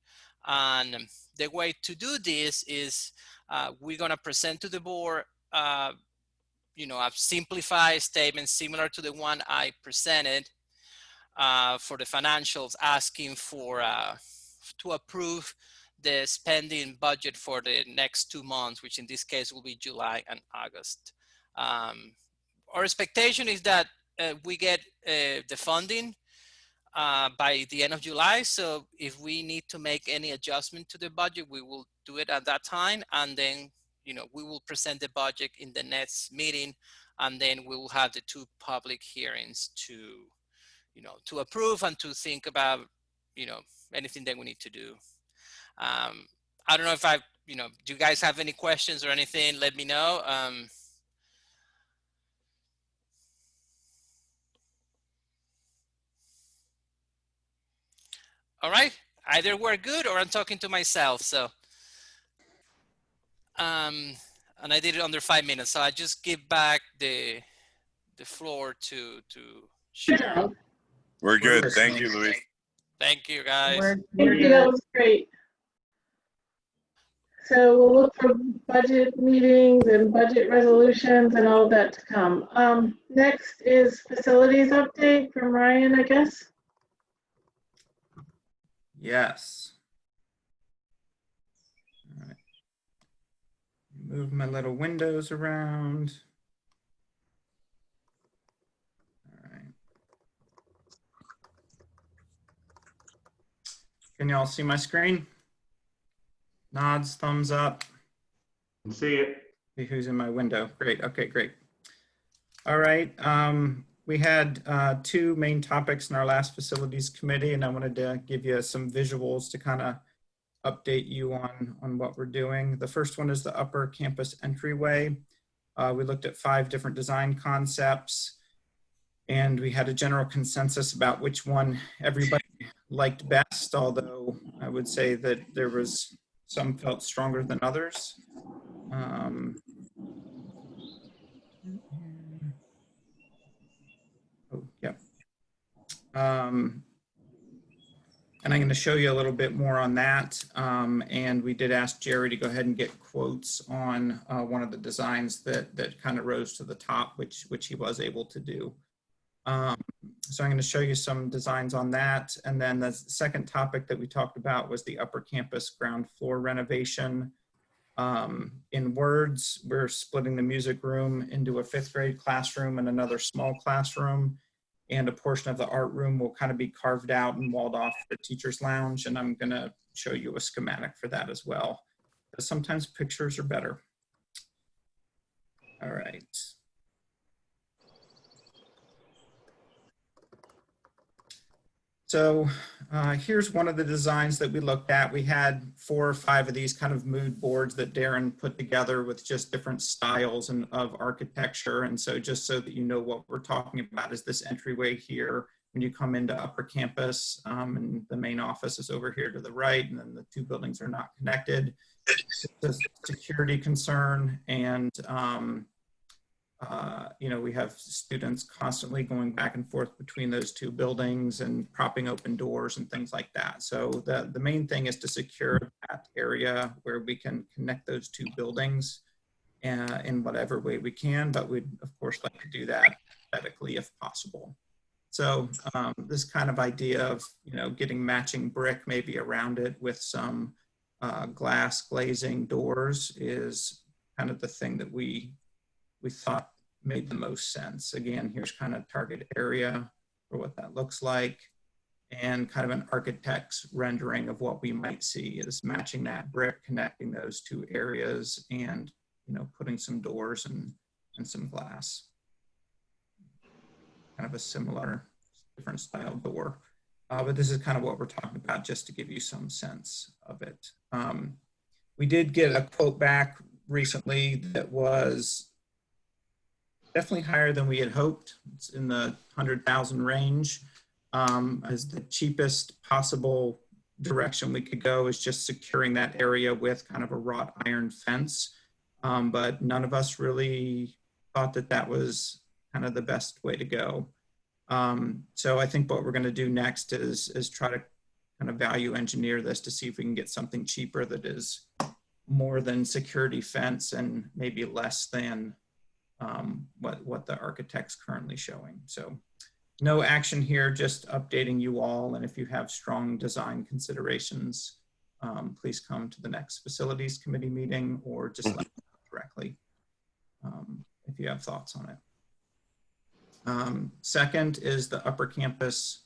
And the way to do this is we're going to present to the board a simplified statement similar to the one I presented for the financials, asking for to approve the spending budget for the next 2 months, which in this case will be July and August. Our expectation is that we get the funding by the end of July. So if we need to make any adjustment to the budget, we will do it at that time. And then, we will present the budget in the next meeting. And then we will have the 2 public hearings to, to approve and to think about, anything that we need to do. I don't know if do you guys have any questions or anything? Let me know. All right, either we're good or I'm talking to myself. So, and I did it under 5 minutes. So I just give back the floor to Sharon. We're good. Thank you, Luis. Thank you, guys. Thank you, that was great. So we'll look for budget meetings and budget resolutions and all of that to come. Next is facilities update from Ryan, I guess. Yes. All right. Move my little windows around. All right. Can y'all see my screen? Nods, thumbs up. See it. See who's in my window. Great. Okay, great. All right. We had 2 main topics in our last facilities committee, and I wanted to give you some visuals to kind of update you on what we're doing. The first one is the upper campus entryway. We looked at 5 different design concepts, and we had a general consensus about which one everybody liked best, although I would say that there was some felt stronger than others. Oh, yep. And I'm going to show you a little bit more on that. And we did ask Jerry to go ahead and get quotes on one of the designs that kind of rose to the top, which he was able to do. So I'm going to show you some designs on that. And then the second topic that we talked about was the upper campus ground floor renovation. In words, we're splitting the music room into a 5th grade classroom and another small classroom, and a portion of the art room will kind of be carved out and walled off for the teacher's lounge. And I'm going to show you a schematic for that as well. But sometimes pictures are better. All right. So here's one of the designs that we looked at. We had 4 or 5 of these kind of mood boards that Darren put together with just different styles of architecture. And so just so that you know what we're talking about is this entryway here when you come into upper campus, and the main office is over here to the right, and then the 2 buildings are not connected. It's a security concern, and we have students constantly going back and forth between those 2 buildings and propping open doors and things like that. So the main thing is to secure that area where we can connect those 2 buildings in whatever way we can, but we'd of course like to do that aesthetically if possible. So this kind of idea of, getting matching brick maybe around it with some glass glazing doors is kind of the thing that we thought made the most sense. Again, here's kind of target area. for what that looks like, and kind of an architect's rendering of what we might see is matching that brick, connecting those two areas, and putting some doors and some glass. Kind of a similar, different style door. But this is kind of what we're talking about, just to give you some sense of it. We did get a quote back recently that was definitely higher than we had hoped. It's in the 100,000 range. As the cheapest possible direction we could go is just securing that area with kind of a wrought iron fence. But none of us really thought that that was kind of the best way to go. So I think what we're going to do next is try to kind of value engineer this to see if we can get something cheaper that is more than security fence and maybe less than what the architect's currently showing. So no action here, just updating you all. And if you have strong design considerations, please come to the next facilities committee meeting or just let me know directly if you have thoughts on it. Second is the upper campus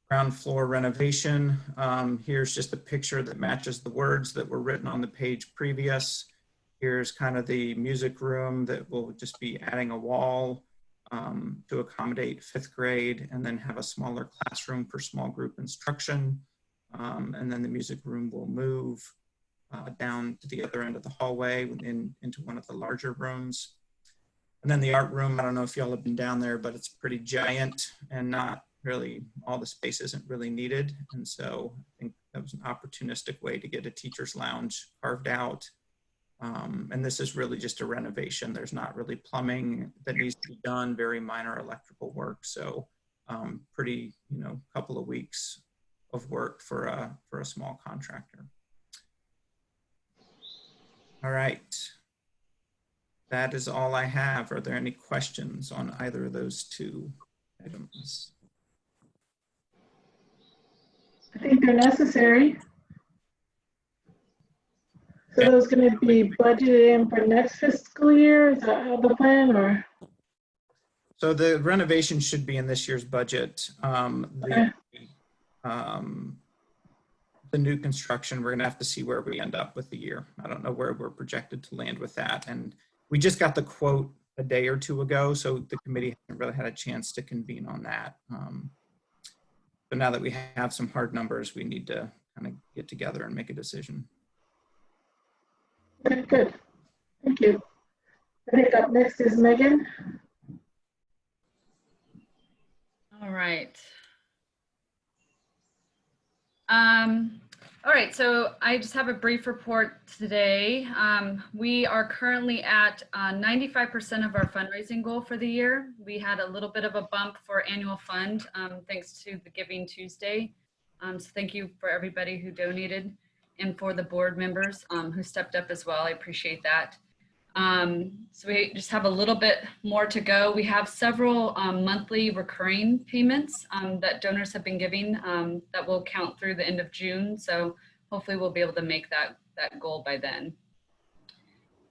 ground floor renovation. Here's just a picture that matches the words that were written on the page previous. Here's kind of the music room that will just be adding a wall to accommodate 5th grade, and then have a smaller classroom for small group instruction. And then the music room will move down to the other end of the hallway into one of the larger rooms. And then the art room, I don't know if y'all have been down there, but it's pretty giant and not really, all the space isn't really needed. And so I think that was an opportunistic way to get a teacher's lounge carved out. And this is really just a renovation. There's not really plumbing that needs to be done, very minor electrical work. So pretty, couple of weeks of work for a small contractor. All right. That is all I have. Are there any questions on either of those two items? I think they're necessary. So those going to be budgeted in for next fiscal year? Is that the plan, or? So the renovation should be in this year's budget. The new construction, we're going to have to see where we end up with the year. I don't know where we're projected to land with that. And we just got the quote a day or two ago, so the committee hasn't really had a chance to convene on that. But now that we have some hard numbers, we need to kind of get together and make a decision. Okay, good. Thank you. I think up next is Megan. All right. All right, so I just have a brief report today. We are currently at 95% of our fundraising goal for the year. We had a little bit of a bump for annual fund thanks to the Giving Tuesday. So thank you for everybody who donated and for the board members who stepped up as well. I appreciate that. So we just have a little bit more to go. We have several monthly recurring payments that donors have been giving that will count through the end of June. So hopefully we'll be able to make that goal by then.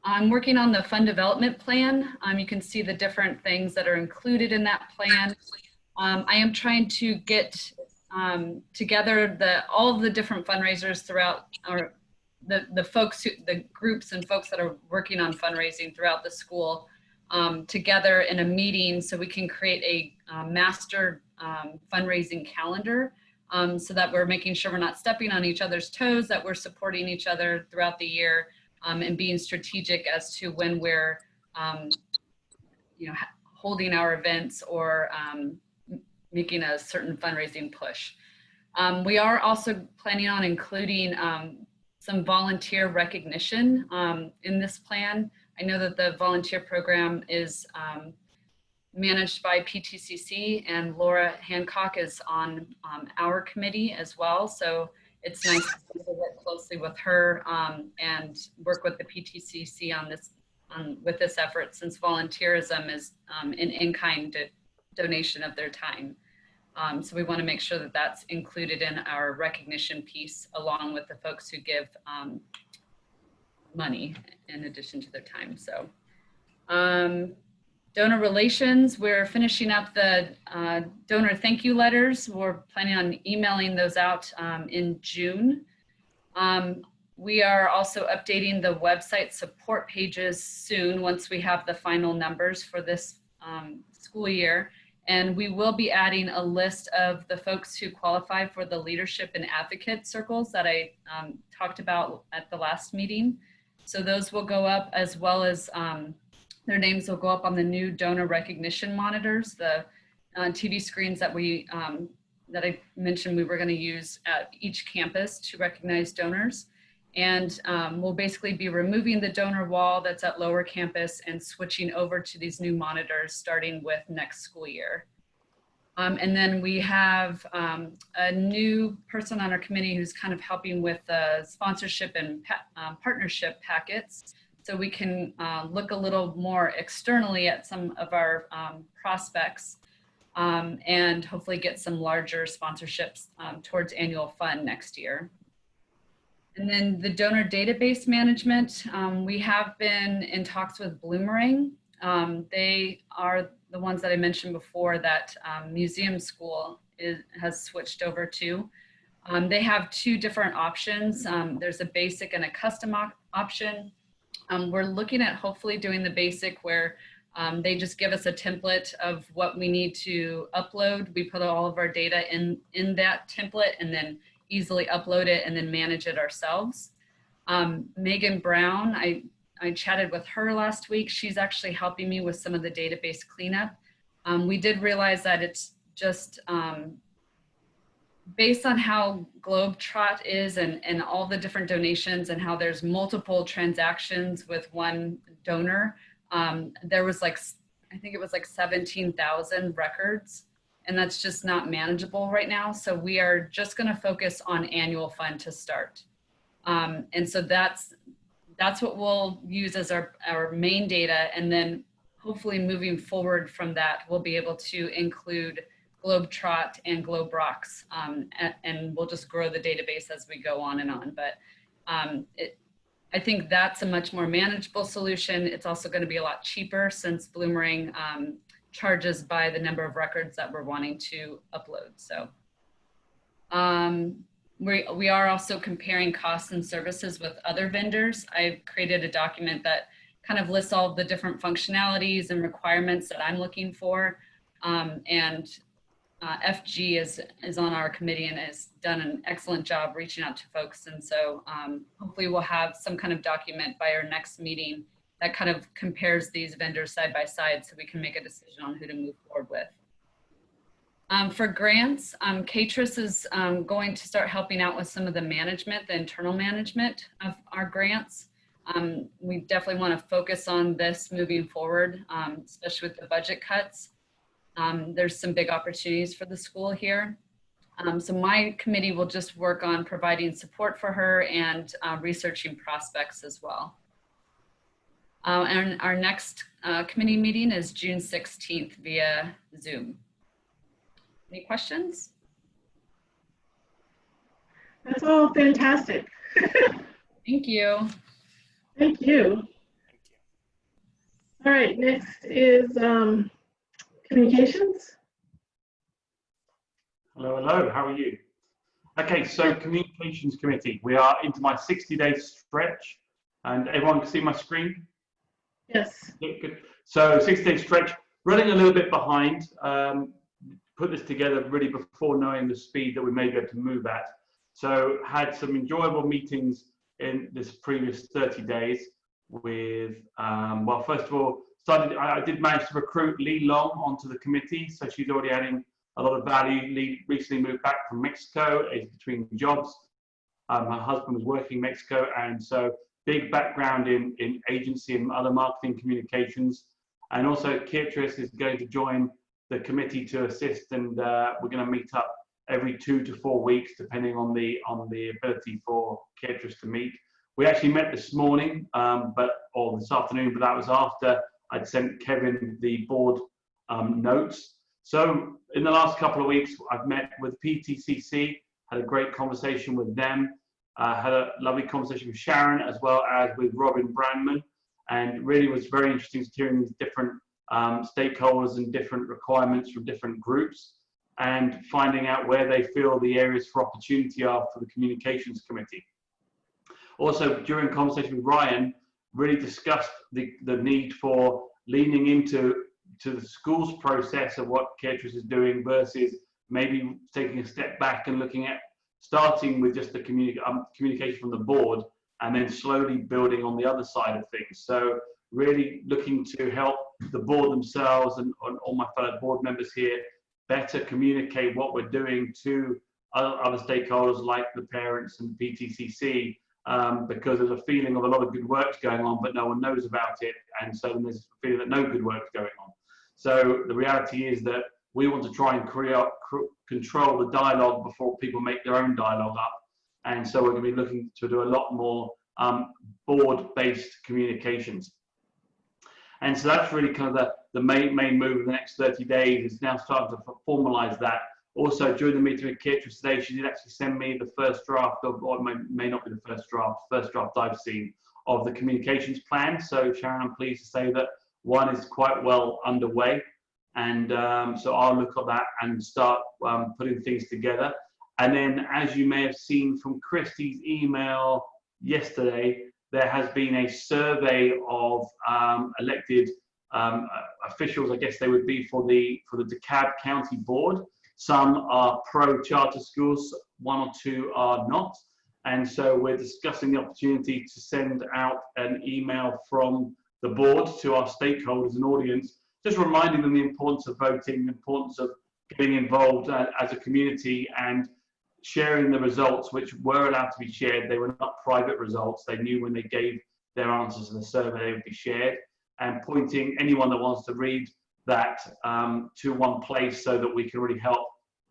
I'm working on the fund development plan. You can see the different things that are included in that plan. I am trying to get together all of the different fundraisers throughout the groups and folks that are working on fundraising throughout the school together in a meeting so we can create a master fundraising calendar so that we're making sure we're not stepping on each other's toes, that we're supporting each other throughout the year and being strategic as to when we're holding our events or making a certain fundraising push. We are also planning on including some volunteer recognition in this plan. I know that the volunteer program is managed by PTCC, and Laura Hancock is on our committee as well. So it's nice to work closely with her and work with the PTCC on this with this effort, since volunteerism is an in-kind donation of their time. So we want to make sure that that's included in our recognition piece, along with the folks who give money in addition to their time. So Donor relations, we're finishing up the donor thank you letters. We're planning on emailing those out in June. We are also updating the website support pages soon once we have the final numbers for this school year. And we will be adding a list of the folks who qualify for the leadership and advocate circles that I talked about at the last meeting. So those will go up, as well as their names will go up on the new donor recognition monitors, the TV screens that that I mentioned we were going to use at each campus to recognize donors. And we'll basically be removing the donor wall that's at Lower Campus and switching over to these new monitors starting with next school year. And then we have a new person on our committee who's kind of helping with the sponsorship and partnership packets. So we can look a little more externally at some of our prospects and hopefully get some larger sponsorships towards annual fund next year. And then the donor database management, we have been in talks with Bloomerang. They are the ones that I mentioned before that Museum School has switched over to. They have two different options. There's a basic and a custom option. We're looking at hopefully doing the basic where they just give us a template of what we need to upload. We put all of our data in that template and then easily upload it and then manage it ourselves. Megan Brown, I chatted with her last week. She's actually helping me with some of the database cleanup. We did realize that it's just based on how Globetrot is and all the different donations and how there's multiple transactions with one donor. There was like, I think it was like 17,000 records. And that's just not manageable right now. So we are just going to focus on annual fund to start. And so that's what we'll use as our main data. And then hopefully moving forward from that, we'll be able to include Globetrot and GlobeRocks. And we'll just grow the database as we go on and on. But I think that's a much more manageable solution. It's also going to be a lot cheaper since Bloomerang charges by the number of records that we're wanting to upload. So we are also comparing costs and services with other vendors. I've created a document that kind of lists all the different functionalities and requirements that I'm looking for. FG is on our committee and has done an excellent job reaching out to folks. And so hopefully we'll have some kind of document by our next meeting that kind of compares these vendors side by side so we can make a decision on who to move forward with. For grants, Catris is going to start helping out with some of the management, the internal management of our grants. We definitely want to focus on this moving forward, especially with the budget cuts. There's some big opportunities for the school here. So my committee will just work on providing support for her and researching prospects as well. And our next committee meeting is June 16th via Zoom. Any questions? That's all fantastic. Thank you. Thank you. All right, next is communications. Hello, hello, how are you? Okay, so communications committee, we are into my 60-day stretch and everyone can see my screen? Yes. Good. So 60-day stretch, running a little bit behind, put this together really before knowing the speed that we may be able to move at. So had some enjoyable meetings in this previous 30 days with, well, first of all, I did manage to recruit Lee Long onto the committee. So she's already adding a lot of value. Lee recently moved back from Mexico, is between jobs. Her husband was working in Mexico. And so big background in agency and other marketing communications. And also Catris is going to join the committee to assist. And we're going to meet up every 2 to 4 weeks, depending on the ability for Catris to meet. We actually met this morning, or this afternoon, but that was after I'd sent Kevin the board notes. So in the last couple of weeks, I've met with PTCC, had a great conversation with them, had a lovely conversation with Sharon as well as with Robin Brandman, and really was very interesting to hearing these different stakeholders and different requirements from different groups, and finding out where they feel the areas for opportunity are for the communications committee. Also, during conversation with Ryan, really discussed the need for leaning into the school's process of what CareTrust is doing versus maybe taking a step back and looking at starting with just the communication from the board and then slowly building on the other side of things. So really looking to help the board themselves and all my fellow board members here better communicate what we're doing to other stakeholders like the parents and PTCC, because there's a feeling of a lot of good work's going on, but no one knows about it. And so then there's a feeling that no good work's going on. So the reality is that we want to try and control the dialogue before people make their own dialogue up. And so we're going to be looking to do a lot more board-based communications. And so that's really kind of the main move of the next 30 days is now starting to formalize that. Also, during the meeting with CareTrust today, she did actually send me the first draft of, or it may not be the first draft I've seen of the communications plan. So Sharon, I'm pleased to say that one is quite well underway. And so I'll look at that and start putting things together. And then, as you may have seen from Christy's email yesterday, there has been a survey of elected officials, I guess they would be for the DeKalb County Board. Some are pro-charter schools, one or two are not. And so we're discussing the opportunity to send out an email from the board to our stakeholders and audience, just reminding them the importance of voting, the importance of getting involved as a community and sharing the results, which were allowed to be shared. They were not private results. They knew when they gave their answers in the survey, they would be shared, and pointing anyone that wants to read that to one place so that we can really help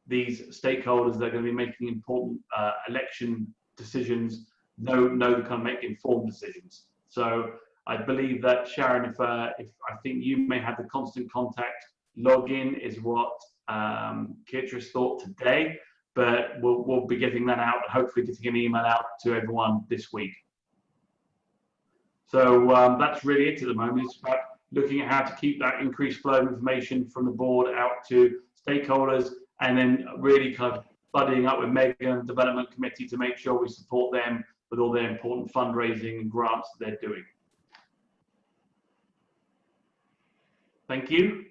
these stakeholders that are going to be making important election decisions know they can make informed decisions. So I believe that, Sharon, if I think you may have the constant contact login is what CareTrust thought today, but we'll be getting that out and hopefully getting an email out to everyone this week. So that's really it at the moment. It's about looking at how to keep that increased flow of information from the board out to stakeholders, and then really kind of buddying up with Megan Development Committee to make sure we support them with all their important fundraising and grants that they're doing. Thank you.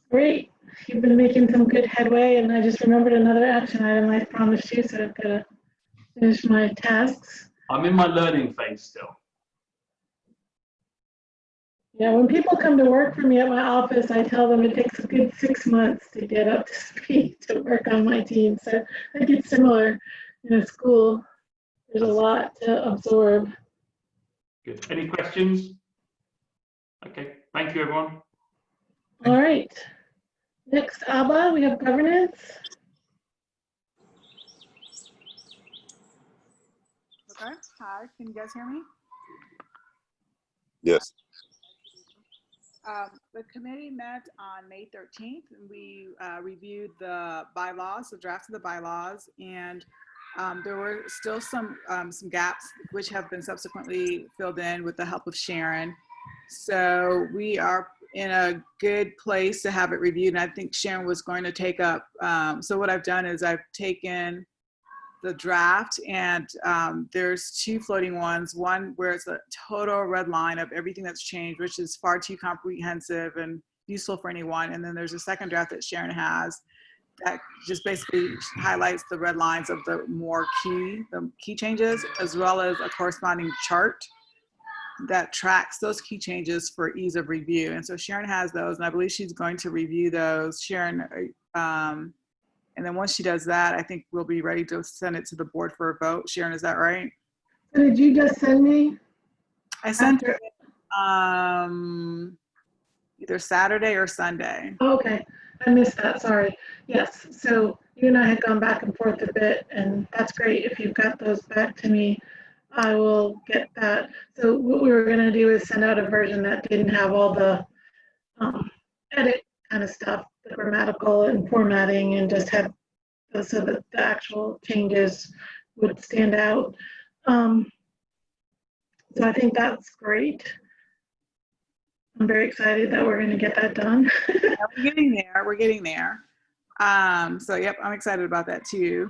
Great. You've been making some good headway, and I just remembered another action item I promised you, so I've got to finish my tasks. I'm in my learning phase still. Yeah, when people come to work for me at my office, I tell them it takes a good 6 months to get up to speed to work on my team. So I think it's similar in a school. There's a lot to absorb. Good. Any questions? Okay. Thank you, everyone. All right. Next, Abba, we have governance. Okay. Hi, can you guys hear me? Yes. The committee met on May 13th, and we reviewed the bylaws, the draft of the bylaws, and there were still some gaps which have been subsequently filled in with the help of Sharon. So we are in a good place to have it reviewed, and I think Sharon was going to take up, so what I've done is I've taken the draft, and there's two floating ones, one where it's a total red line of everything that's changed, which is far too comprehensive and useful for anyone, and then there's a second draft that Sharon has that just basically highlights the red lines of the key changes, as well as a corresponding chart that tracks those key changes for ease of review. And so Sharon has those, and I believe she's going to review those. Sharon, and then once she does that, I think we'll be ready to send it to the board for a vote. Sharon, is that right? So did you just send me? I sent her either Saturday or Sunday. Oh, okay, I missed that, sorry. Yes, so you and I had gone back and forth a bit, and that's great. If you've got those back to me, I will get that. So what we were gonna do is send out a version that didn't have all the edit kind of stuff, the grammatical and formatting, and just had so that the actual changes would stand out. So I think that's great. I'm very excited that we're going to get that done. Yeah, we're getting there. We're getting there. So yep, I'm excited about that too.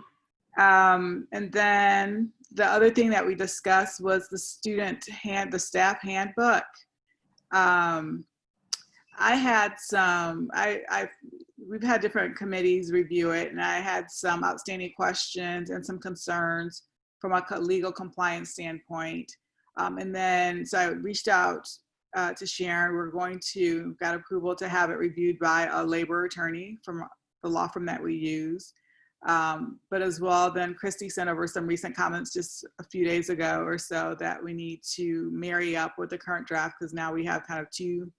And then the other thing that we discussed was the staff handbook. We've had different committees review it, and I had some outstanding questions and some concerns from a legal compliance standpoint. And then, so I reached out to Sharon. Got approval to have it reviewed by a labor attorney from the law firm that we use. But as well, then Christy sent over some recent comments just a few days ago or so that we need to marry up with the current draft, because now we have kind of two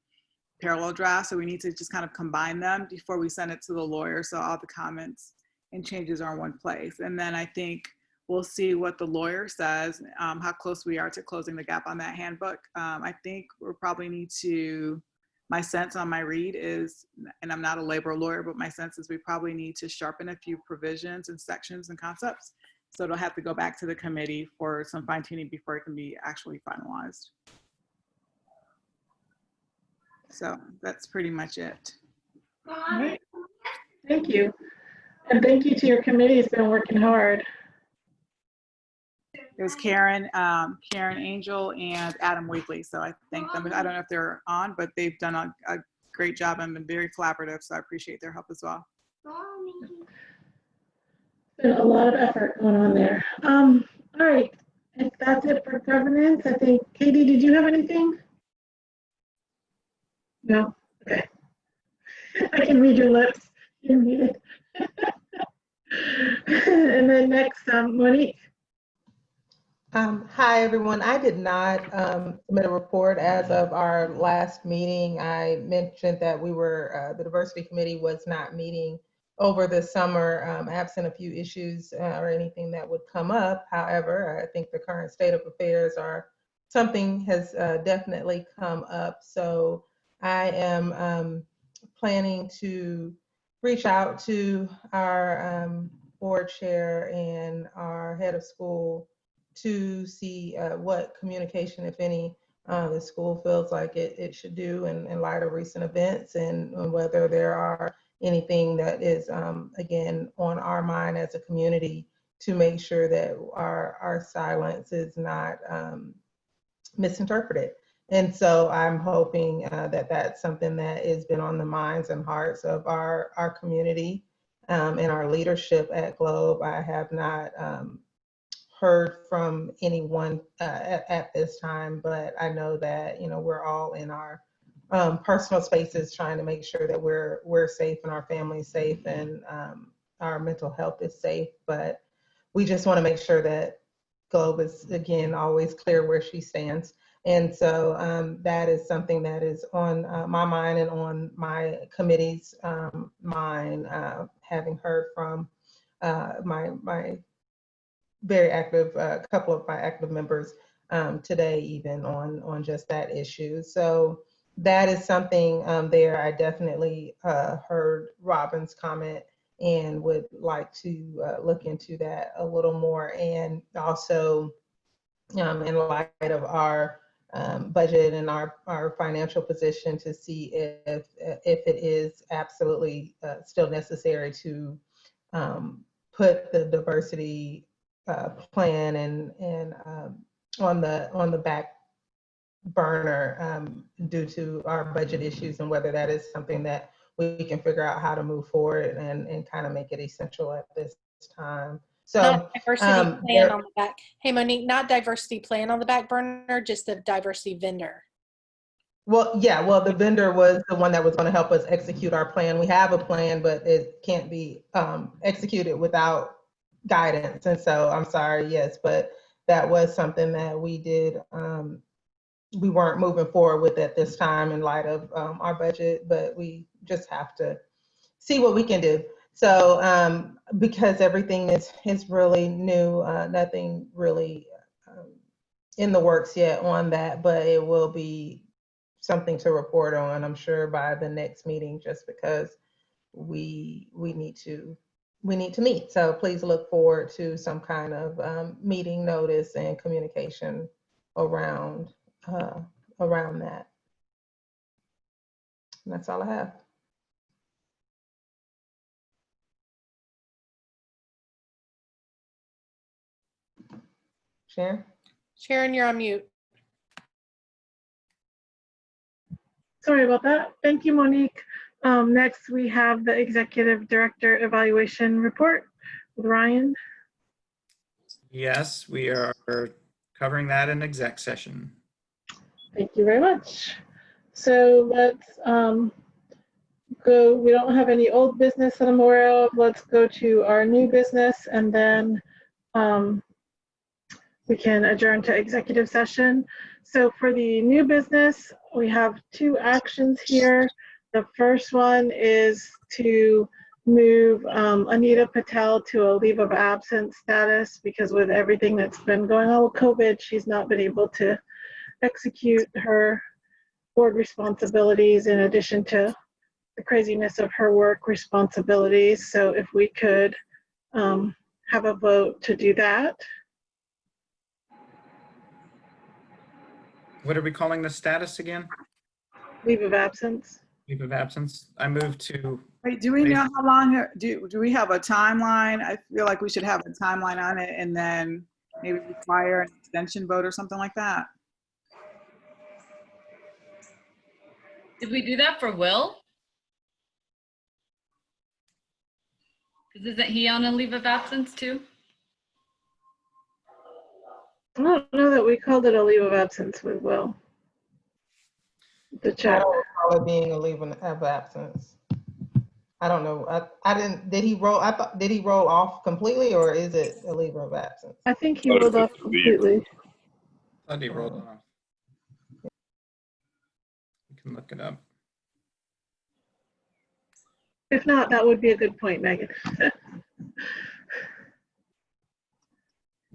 parallel drafts, so we need to just kind of combine them before we send it to the lawyer, so all the comments and changes are in one place. And then I think we'll see what the lawyer says, how close we are to closing the gap on that handbook. I think we'll probably need to, my sense on my read is, and I'm not a labor lawyer, but my sense is we probably need to sharpen a few provisions and sections and concepts. So it'll have to go back to the committee for some fine tuning before it can be actually finalized. So that's pretty much it. All right. Thank you. And thank you to your committee. It's been working hard. It was Karen Angel and Adam Weekly. So I thank them. I don't know if they're on, but they've done a great job and been very collaborative. So I appreciate their help as well. Been a lot of effort going on there. All right. If that's it for governance, I think, Katie, did you have anything? No? Okay. I can read your lips. You're muted. And then next, Monique. Hi, everyone. I did not submit a report as of our last meeting. I mentioned that we were, the diversity committee was not meeting over the summer, absent a few issues or anything that would come up. However, I think the current state of affairs something has definitely come up. So I am planning to reach out to our board chair and our head of school to see what communication, if any, the school feels like it should do in light of recent events, and whether there are anything that is, again, on our mind as a community to make sure that our silence is not misinterpreted. And so I'm hoping that that's something that has been on the minds and hearts of our community and our leadership at Globe. I have not heard from anyone at this time, but I know that, we're all in our personal spaces trying to make sure that we're safe and our family's safe and our mental health is safe. But we just want to make sure that Globe is, again, always clear where she stands. And so that is something that is on my mind and on my committee's mind, having heard from my very active, couple of my active members today, even on just that issue. So that is something there. I definitely heard Robin's comment and would like to look into that a little more. And also in light of our budget and our financial position, to see if it is absolutely still necessary to put the diversity plan and on the back burner due to our budget issues, and whether that is something that we can figure out how to move forward and kind of make it essential at this time. So not diversity plan on the back. Hey, Monique, not diversity plan on the back burner, just the diversity vendor. Well, yeah, well, the vendor was the one that was going to help us execute our plan. We have a plan, but it can't be executed without guidance. And so I'm sorry, yes, but that was something that we did. We weren't moving forward with at this time in light of our budget, but we just have to see what we can do. So because everything is really new, nothing really in the works yet on that, but it will be something to report on, I'm sure, by the next meeting, just because we need to meet. So please look forward to some kind of meeting notice and communication around that. And that's all I have. Sharon? Sharon, you're on mute. Sorry about that. Thank you, Monique. Next, we have the Executive Director Evaluation Report with Ryan. Yes, we are covering that in exec session. Thank you very much. So let's go. We don't have any old business that I'm aware of. Let's go to our new business, and then we can adjourn to executive session. So for the new business, we have 2 actions here. The first one is to move Anita Patel to a leave of absence status, because with everything that's been going on with COVID, she's not been able to execute her board responsibilities in addition to the craziness of her work responsibilities. So if we could have a vote to do that. What are we calling the status again? Leave of absence. Leave of absence. I move to. Wait, do we know how long, do we have a timeline? I feel like we should have a timeline on it and then maybe require an extension vote or something like that. Did we do that for Will? Because isn't he on a leave of absence too? I don't know that we called it a leave of absence with Will. The I check. don't recall it being a leave of absence. I don't know. I didn't, did he roll, did he roll off completely, or is it a leave of absence? I think he rolled off completely. I thought he rolled off. You can look it up. If not, that would be a good point, Megan.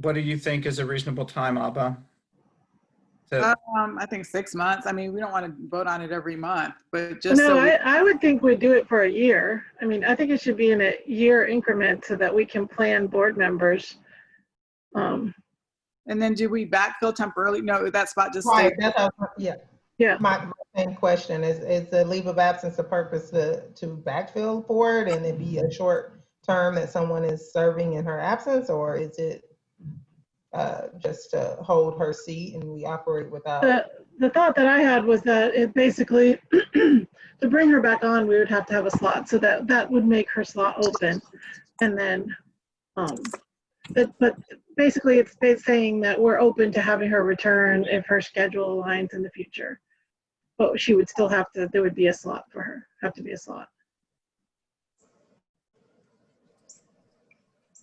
What do you think is a reasonable time, Abba? I think 6 months. I mean, we don't want to vote on it every month, but just No, so we, I would think we'd do it for a year. I mean, I think it should be in a year increment so that we can plan board members. and then do we backfill temporarily? No, that spot just Right, stays. yeah. My same question is the leave of absence a purpose to backfill for it and it be a short term that someone is serving in her absence, or is it just to hold her seat and we operate without? The thought that I had was that it basically, to bring her back on, we would have to have a slot, so that would make her slot open. And then, but basically it's saying that we're open to having her return if her schedule aligns in the future. But she would still have to, there would be a slot for her, have to be a slot.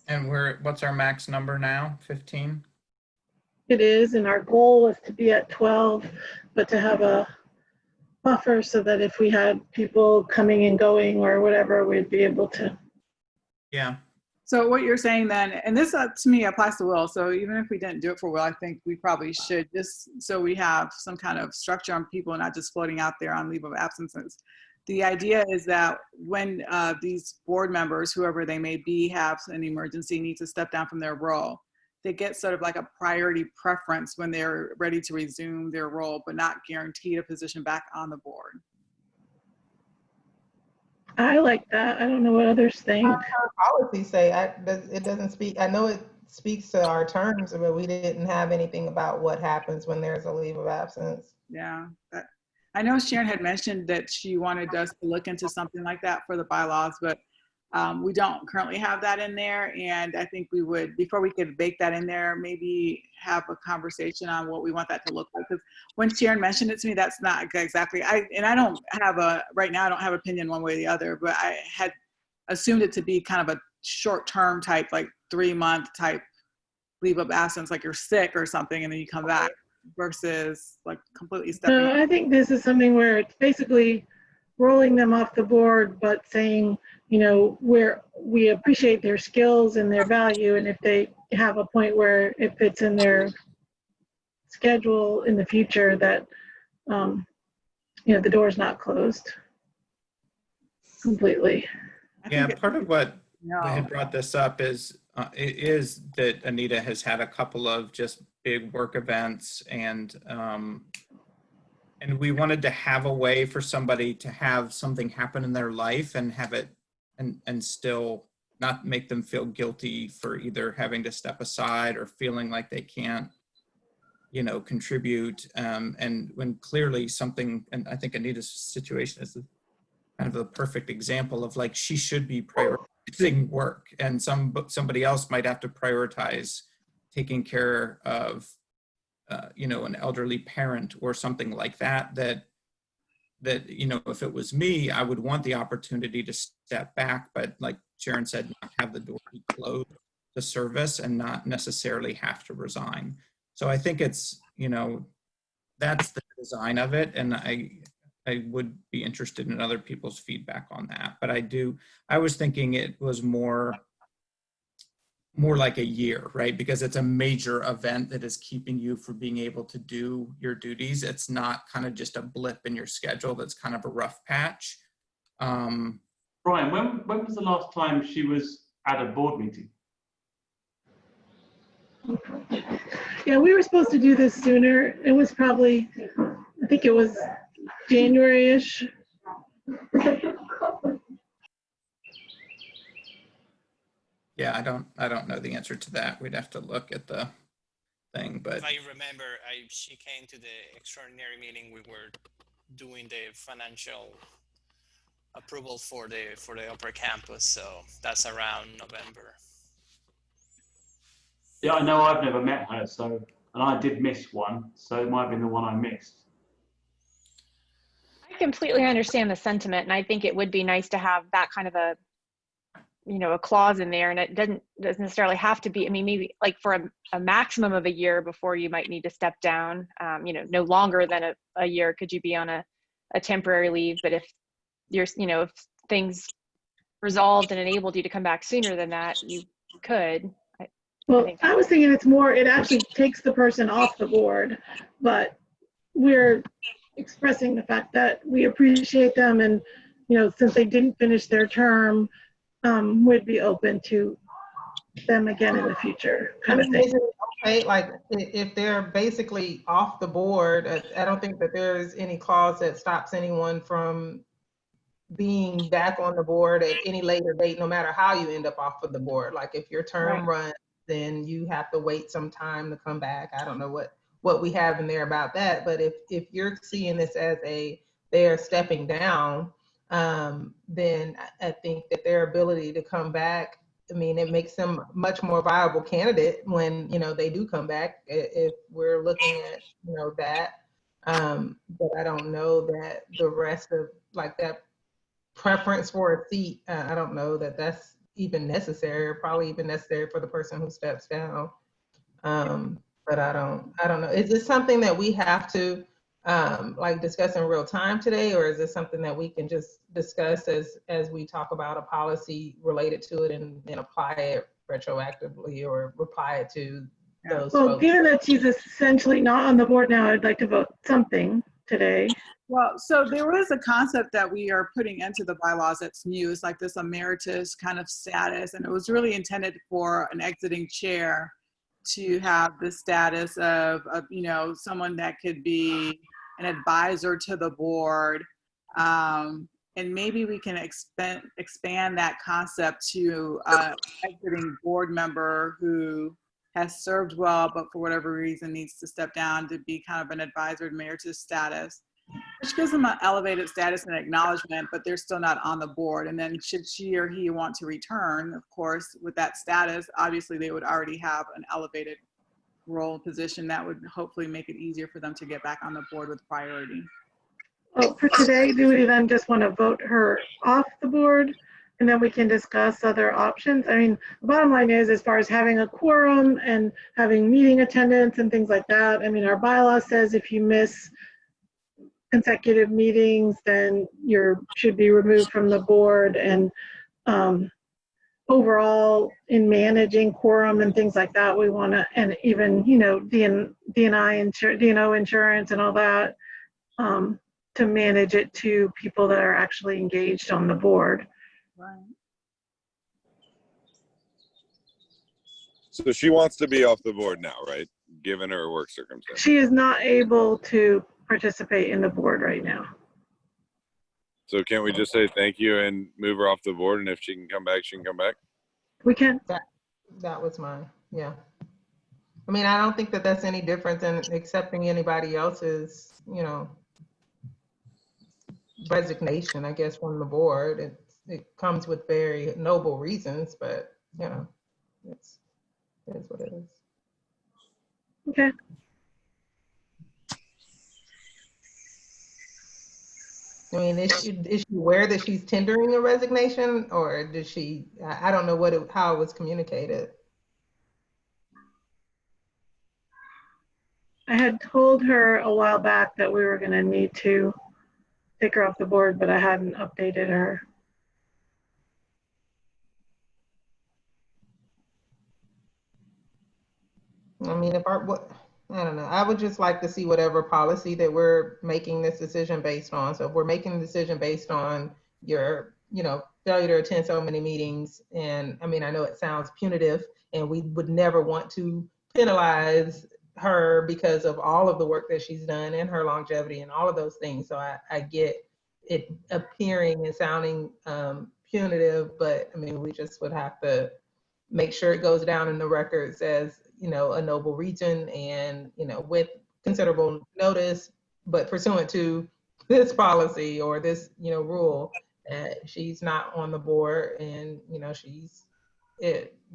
And what's our max number now? 15? It is, and our goal is to be at 12, but to have a buffer so that if we had people coming and going or whatever, we'd be able to. Yeah. So what you're saying then, and this to me applies to Will, so even if we didn't do it for Will, I think we probably should, just so we have some kind of structure on people, not just floating out there on leave of absences. The idea is that when these board members, whoever they may be, have an emergency, need to step down from their role, they get sort of like a priority preference when they're ready to resume their role, but not guaranteed a position back on the board. I like that. I don't know what others think. Our policy say, it doesn't speak, I know it speaks to our terms, but we didn't have anything about what happens when there's a leave of absence. Yeah, I know Sharon had mentioned that she wanted us to look into something like that for the bylaws, but we don't currently have that in there. And I think we would, before we could bake that in there, maybe have a conversation on what we want that to look like. Because when Sharon mentioned it to me, that's not exactly, right now I don't have opinion one way or the other, but I had assumed it to be kind of a short-term type, like 3-month type leave of absence, like you're sick or something and then you come back, versus like completely stepping No, I think this is something where it's basically rolling them off the board, but saying, you know, we appreciate their skills and their value, and if they have a point where it fits in their schedule in the future, that you know, the door's not closed completely. Yeah, part of what had brought this up is that Anita has had a couple of just big work events and And we wanted to have a way for somebody to have something happen in their life and have it and still not make them feel guilty for either having to step aside or feeling like they can't, you know, contribute. And when clearly something, and I think Anita's situation is kind of the perfect example of like, she should be prioritizing work, and somebody else might have to prioritize taking care of you know, an elderly parent or something like that, that, you know, if it was me, I would want the opportunity to step back, but like Sharon said, not have the door be closed to service and not necessarily have to resign. So I think it's, you know, that's the design of it. And I would be interested in other people's feedback on that. But I was thinking it was more like a year, right? Because it's a major event that is keeping you from being able to do your duties. It's not kind of just a blip in your schedule that's kind of a rough patch. Brian, when was the last time she was at a board meeting? Yeah, we were supposed to do this sooner. It was probably, I think it was January-ish. Yeah, I don't know the answer to that. We'd have to look at the thing, but if I remember, she came to the extraordinary meeting. We were doing the financial approval for the upper campus, so that's around November. Yeah, I know I've never met her, so, and I did miss one, so it might have been the one I missed. I completely understand the sentiment, and I think it would be nice to have that kind of a, you know, a clause in there, and it doesn't necessarily have to be, I mean, maybe like for a maximum of a year before you might need to step down, you know, no longer than a year could you be on a temporary leave. But if you're, you know, if things resolved and enabled you to come back sooner than that, you could. Well, I was thinking it's more, it actually takes the person off the board, but we're expressing the fact that we appreciate them, and, you know, since they didn't finish their term, would be open to them again in the future, kind of thing. Okay, like if they're basically off the board, I don't think that there's any clause that stops anyone from being back on the board at any later date, no matter how you end up off of the board. Like if your term runs, then you have to wait some time to come back. I don't know what we have in there about that, but if you're seeing this as they're stepping down, then I think that their ability to come back, I mean, it makes them a much more viable candidate when, you know, they do come back, if we're looking at, you know, that. But I don't know that the rest of like that preference for a seat, I don't know that that's even necessary, or probably even necessary for the person who steps down. But I don't know. Is this something that we have to like discuss in real time today, or is this something that we can just discuss as we talk about a policy related to it and apply it retroactively or apply it to those Well, folks? given that she's essentially not on the board now, I'd like to vote something today. Well, so there was a concept that we are putting into the bylaws that's new. It's like this emeritus kind of status, and it was really intended for an exiting chair to have the status of you know, someone that could be an advisor to the board, and maybe we can expand that concept to exiting board member who has served well, but for whatever reason needs to step down to be kind of an advisor emeritus status, which gives them an elevated status and acknowledgement, but they're still not on the board. And then should she or he want to return, of course, with that status, obviously they would already have an elevated role position that would hopefully make it easier for them to get back on the board with priority. Well, for today, do we then just want to vote her off the board, and then we can discuss other options? I mean, the bottom line is, as far as having a quorum and having meeting attendance and things like that, I mean, our bylaw says if you miss consecutive meetings, then you should be removed from the board. And overall, in managing quorum and things like that, we want to, and even, you know, D&O insurance and all that, to manage it to people that are actually engaged on the board. Right. So she wants to be off the board now, right? Given her work circumstances. She is not able to participate in the board right now. So can't we just say thank you and move her off the board? And if she can come back, she can come back. We can. That was mine. Yeah. I mean, I don't think that that's any different than accepting anybody else's, you know, resignation, I guess, from the board. It comes with very noble reasons, but you know, it is what it is. Okay. I mean, is she aware that she's tendering a resignation, or did she? I don't know how it was communicated. I had told her a while back that we were going to need to take her off the board, but I hadn't updated her. I mean, I don't know. I would just like to see whatever policy that we're making this decision based on. So if we're making the decision based on your, you know, failure to attend so many meetings, and I mean, I know it sounds punitive, and we would never want to penalize her because of all of the work that she's done and her longevity and all of those things. So I get it appearing and sounding punitive, but I mean, we just would have to make sure it goes down in the records as, you know, a noble reason, and, you know, with considerable notice, but pursuant to this policy or this, you know, rule, she's not on the board, and, you know, she's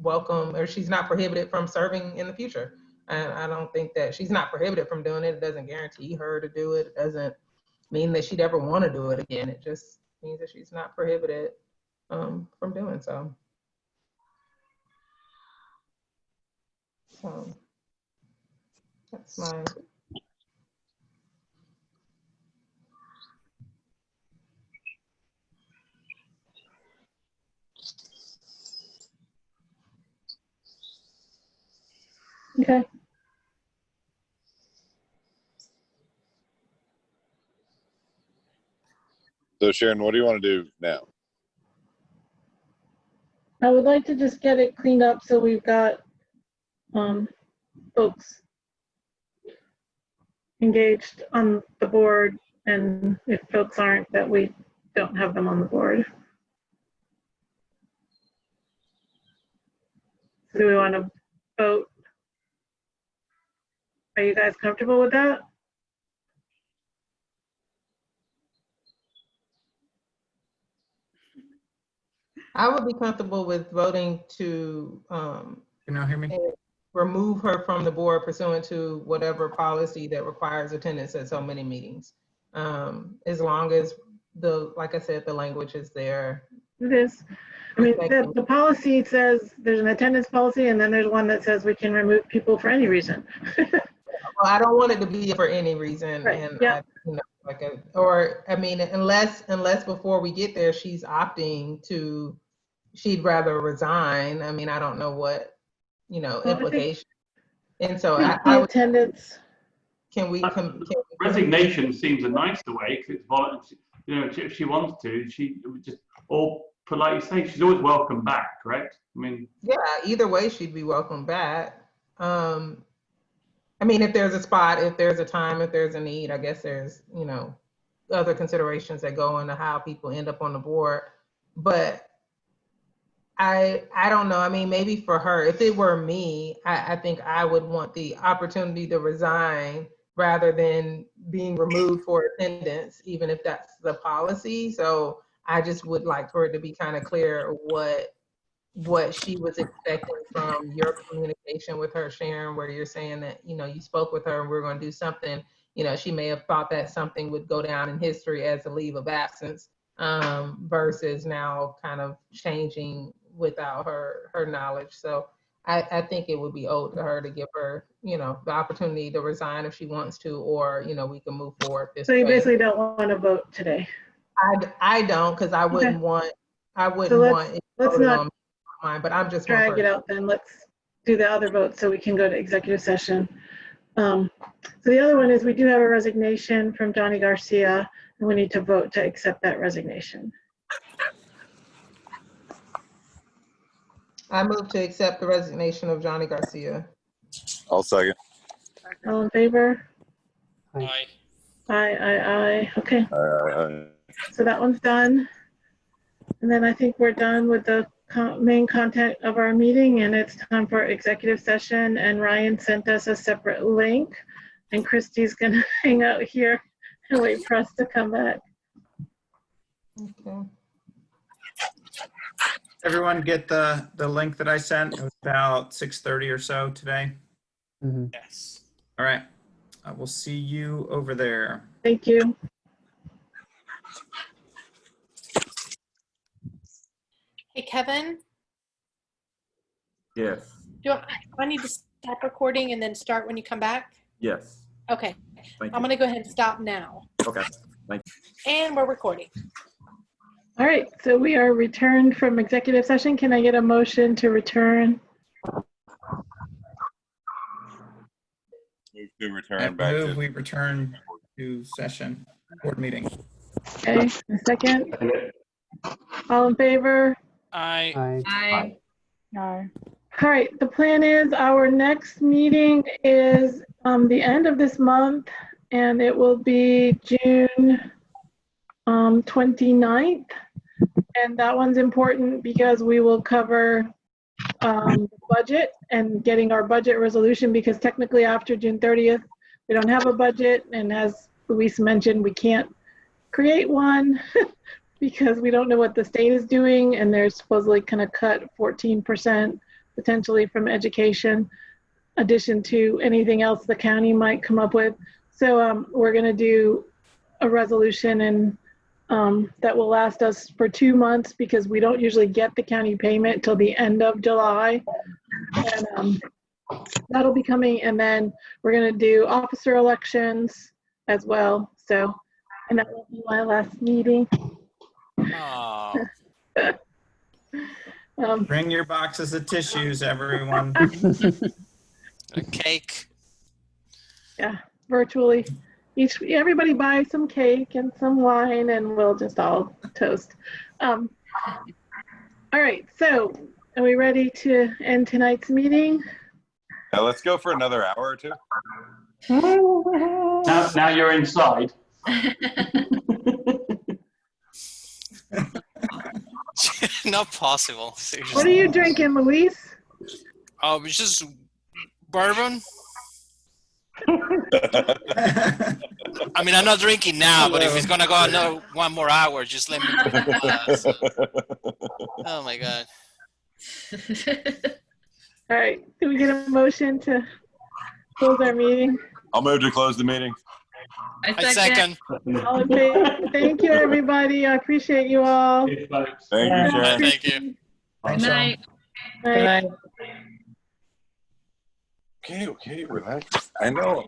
welcome, or she's not prohibited from serving in the future. And I don't think that she's not prohibited from doing it. It doesn't guarantee her to do it. It doesn't mean that she'd ever want to do it again. It just means that she's not prohibited from doing so. So that's mine. Okay. So Sharon, what do you want to do now? I would like to just get it cleaned up so we've got folks engaged on the board, and if folks aren't, that we don't have them on the board. So do we want to vote? Are you guys comfortable with that? I would be comfortable with voting to you know, hear me? remove her from the board pursuant to whatever policy that requires attendance at so many meetings. As long as like I said, the language is there. It is. I mean, the policy says there's an attendance policy, and then there's one that says we can remove people for any reason. Well, I don't want it to be for any reason. Right. And Yeah. you know, I mean, unless before we get there, she's opting to, she'd rather resign. I mean, I don't know what, you know, implication. And so I would, attendance. Can we resignation seems a nicer way because it's voluntary. You know, if she wants to, she would just, or like you say, she's always welcome back, correct? I mean, yeah, either way, she'd be welcome back. I mean, if there's a spot, if there's a time, if there's a need, I guess there's, you know, other considerations that go into how people end up on the board. But I don't know. I mean, maybe for her, if it were me, I think I would want the opportunity to resign rather than being removed for attendance, even if that's the policy. So I just would like for it to be kind of clear what she was expecting from your communication with her, Sharon, where you're saying that, you know, you spoke with her and we're going to do something. You know, she may have thought that something would go down in history as a leave of absence, versus now kind of changing without her knowledge. So I think it would be owed to her to give her, you know, the opportunity to resign if she wants to, or, you know, we can move forward this So you way. basically don't want to vote today? I don't, because I wouldn't Okay. want, it let's voted not on mine, but I'm just one drag it person. out then. Let's do the other vote so we can go to executive session. So the other one is we do have a resignation from Johnny Garcia, and we need to vote to accept that resignation. I move to accept the resignation of Johnny Garcia. I'll second. All in favor? Aye. Aye. Okay, so that one's done. And then I think we're done with the main content of our meeting, and it's time for executive session. And Ryan sent us a separate link, and Christy's gonna hang out here and wait for us to come back. Okay. Everyone get the link that I sent? It was about 6:30 or so today. Yes. All right. I will see you over there. Thank you. Hey, Kevin, Yes. do I need to stop recording and then start when you come back? Yes. Okay, Thank I'm you. gonna go ahead and stop now. Okay. Thank you. And we're recording. All right, so we are returned from executive session. Can I get a motion to return? Move to return back to. We return to session, board meeting. Okay, a second. All in favor? Aye. Aye. All right, the plan is our next meeting is the end of this month, and it will be June 29th. And that one's important because we will cover budget and getting our budget resolution, because technically after June 30th, we don't have a budget. And as Luis mentioned, we can't create one because we don't know what the state is doing, and they're supposedly going to cut 14% potentially from education, addition to anything else the county might come up with. So we're going to do a resolution, and that will last us for 2 months, because we don't usually get the county payment till the end of July. And that'll be coming, and then we're going to do officer elections as well. So, and that will be my last meeting. Oh. Bring your boxes of tissues, everyone. A cake. Yeah, virtually. Everybody buy some cake and some wine, and we'll just all toast. All right, so are we ready to end tonight's meeting? Yeah, let's go for another hour or two. Now you're inside. Not possible. Seriously. What are you drinking, Luis? Oh, it's just bourbon. I mean, I'm not drinking now, but if it's gonna go another 1 more hour, just let me drink a glass. Oh my God. All right, do we get a motion to close our meeting? I'll move to close the meeting. I second. All in favor? Thank you, everybody. I appreciate you all. Thank you, Sharon. Thank you. Good night. Good night. Okay, relax. I know.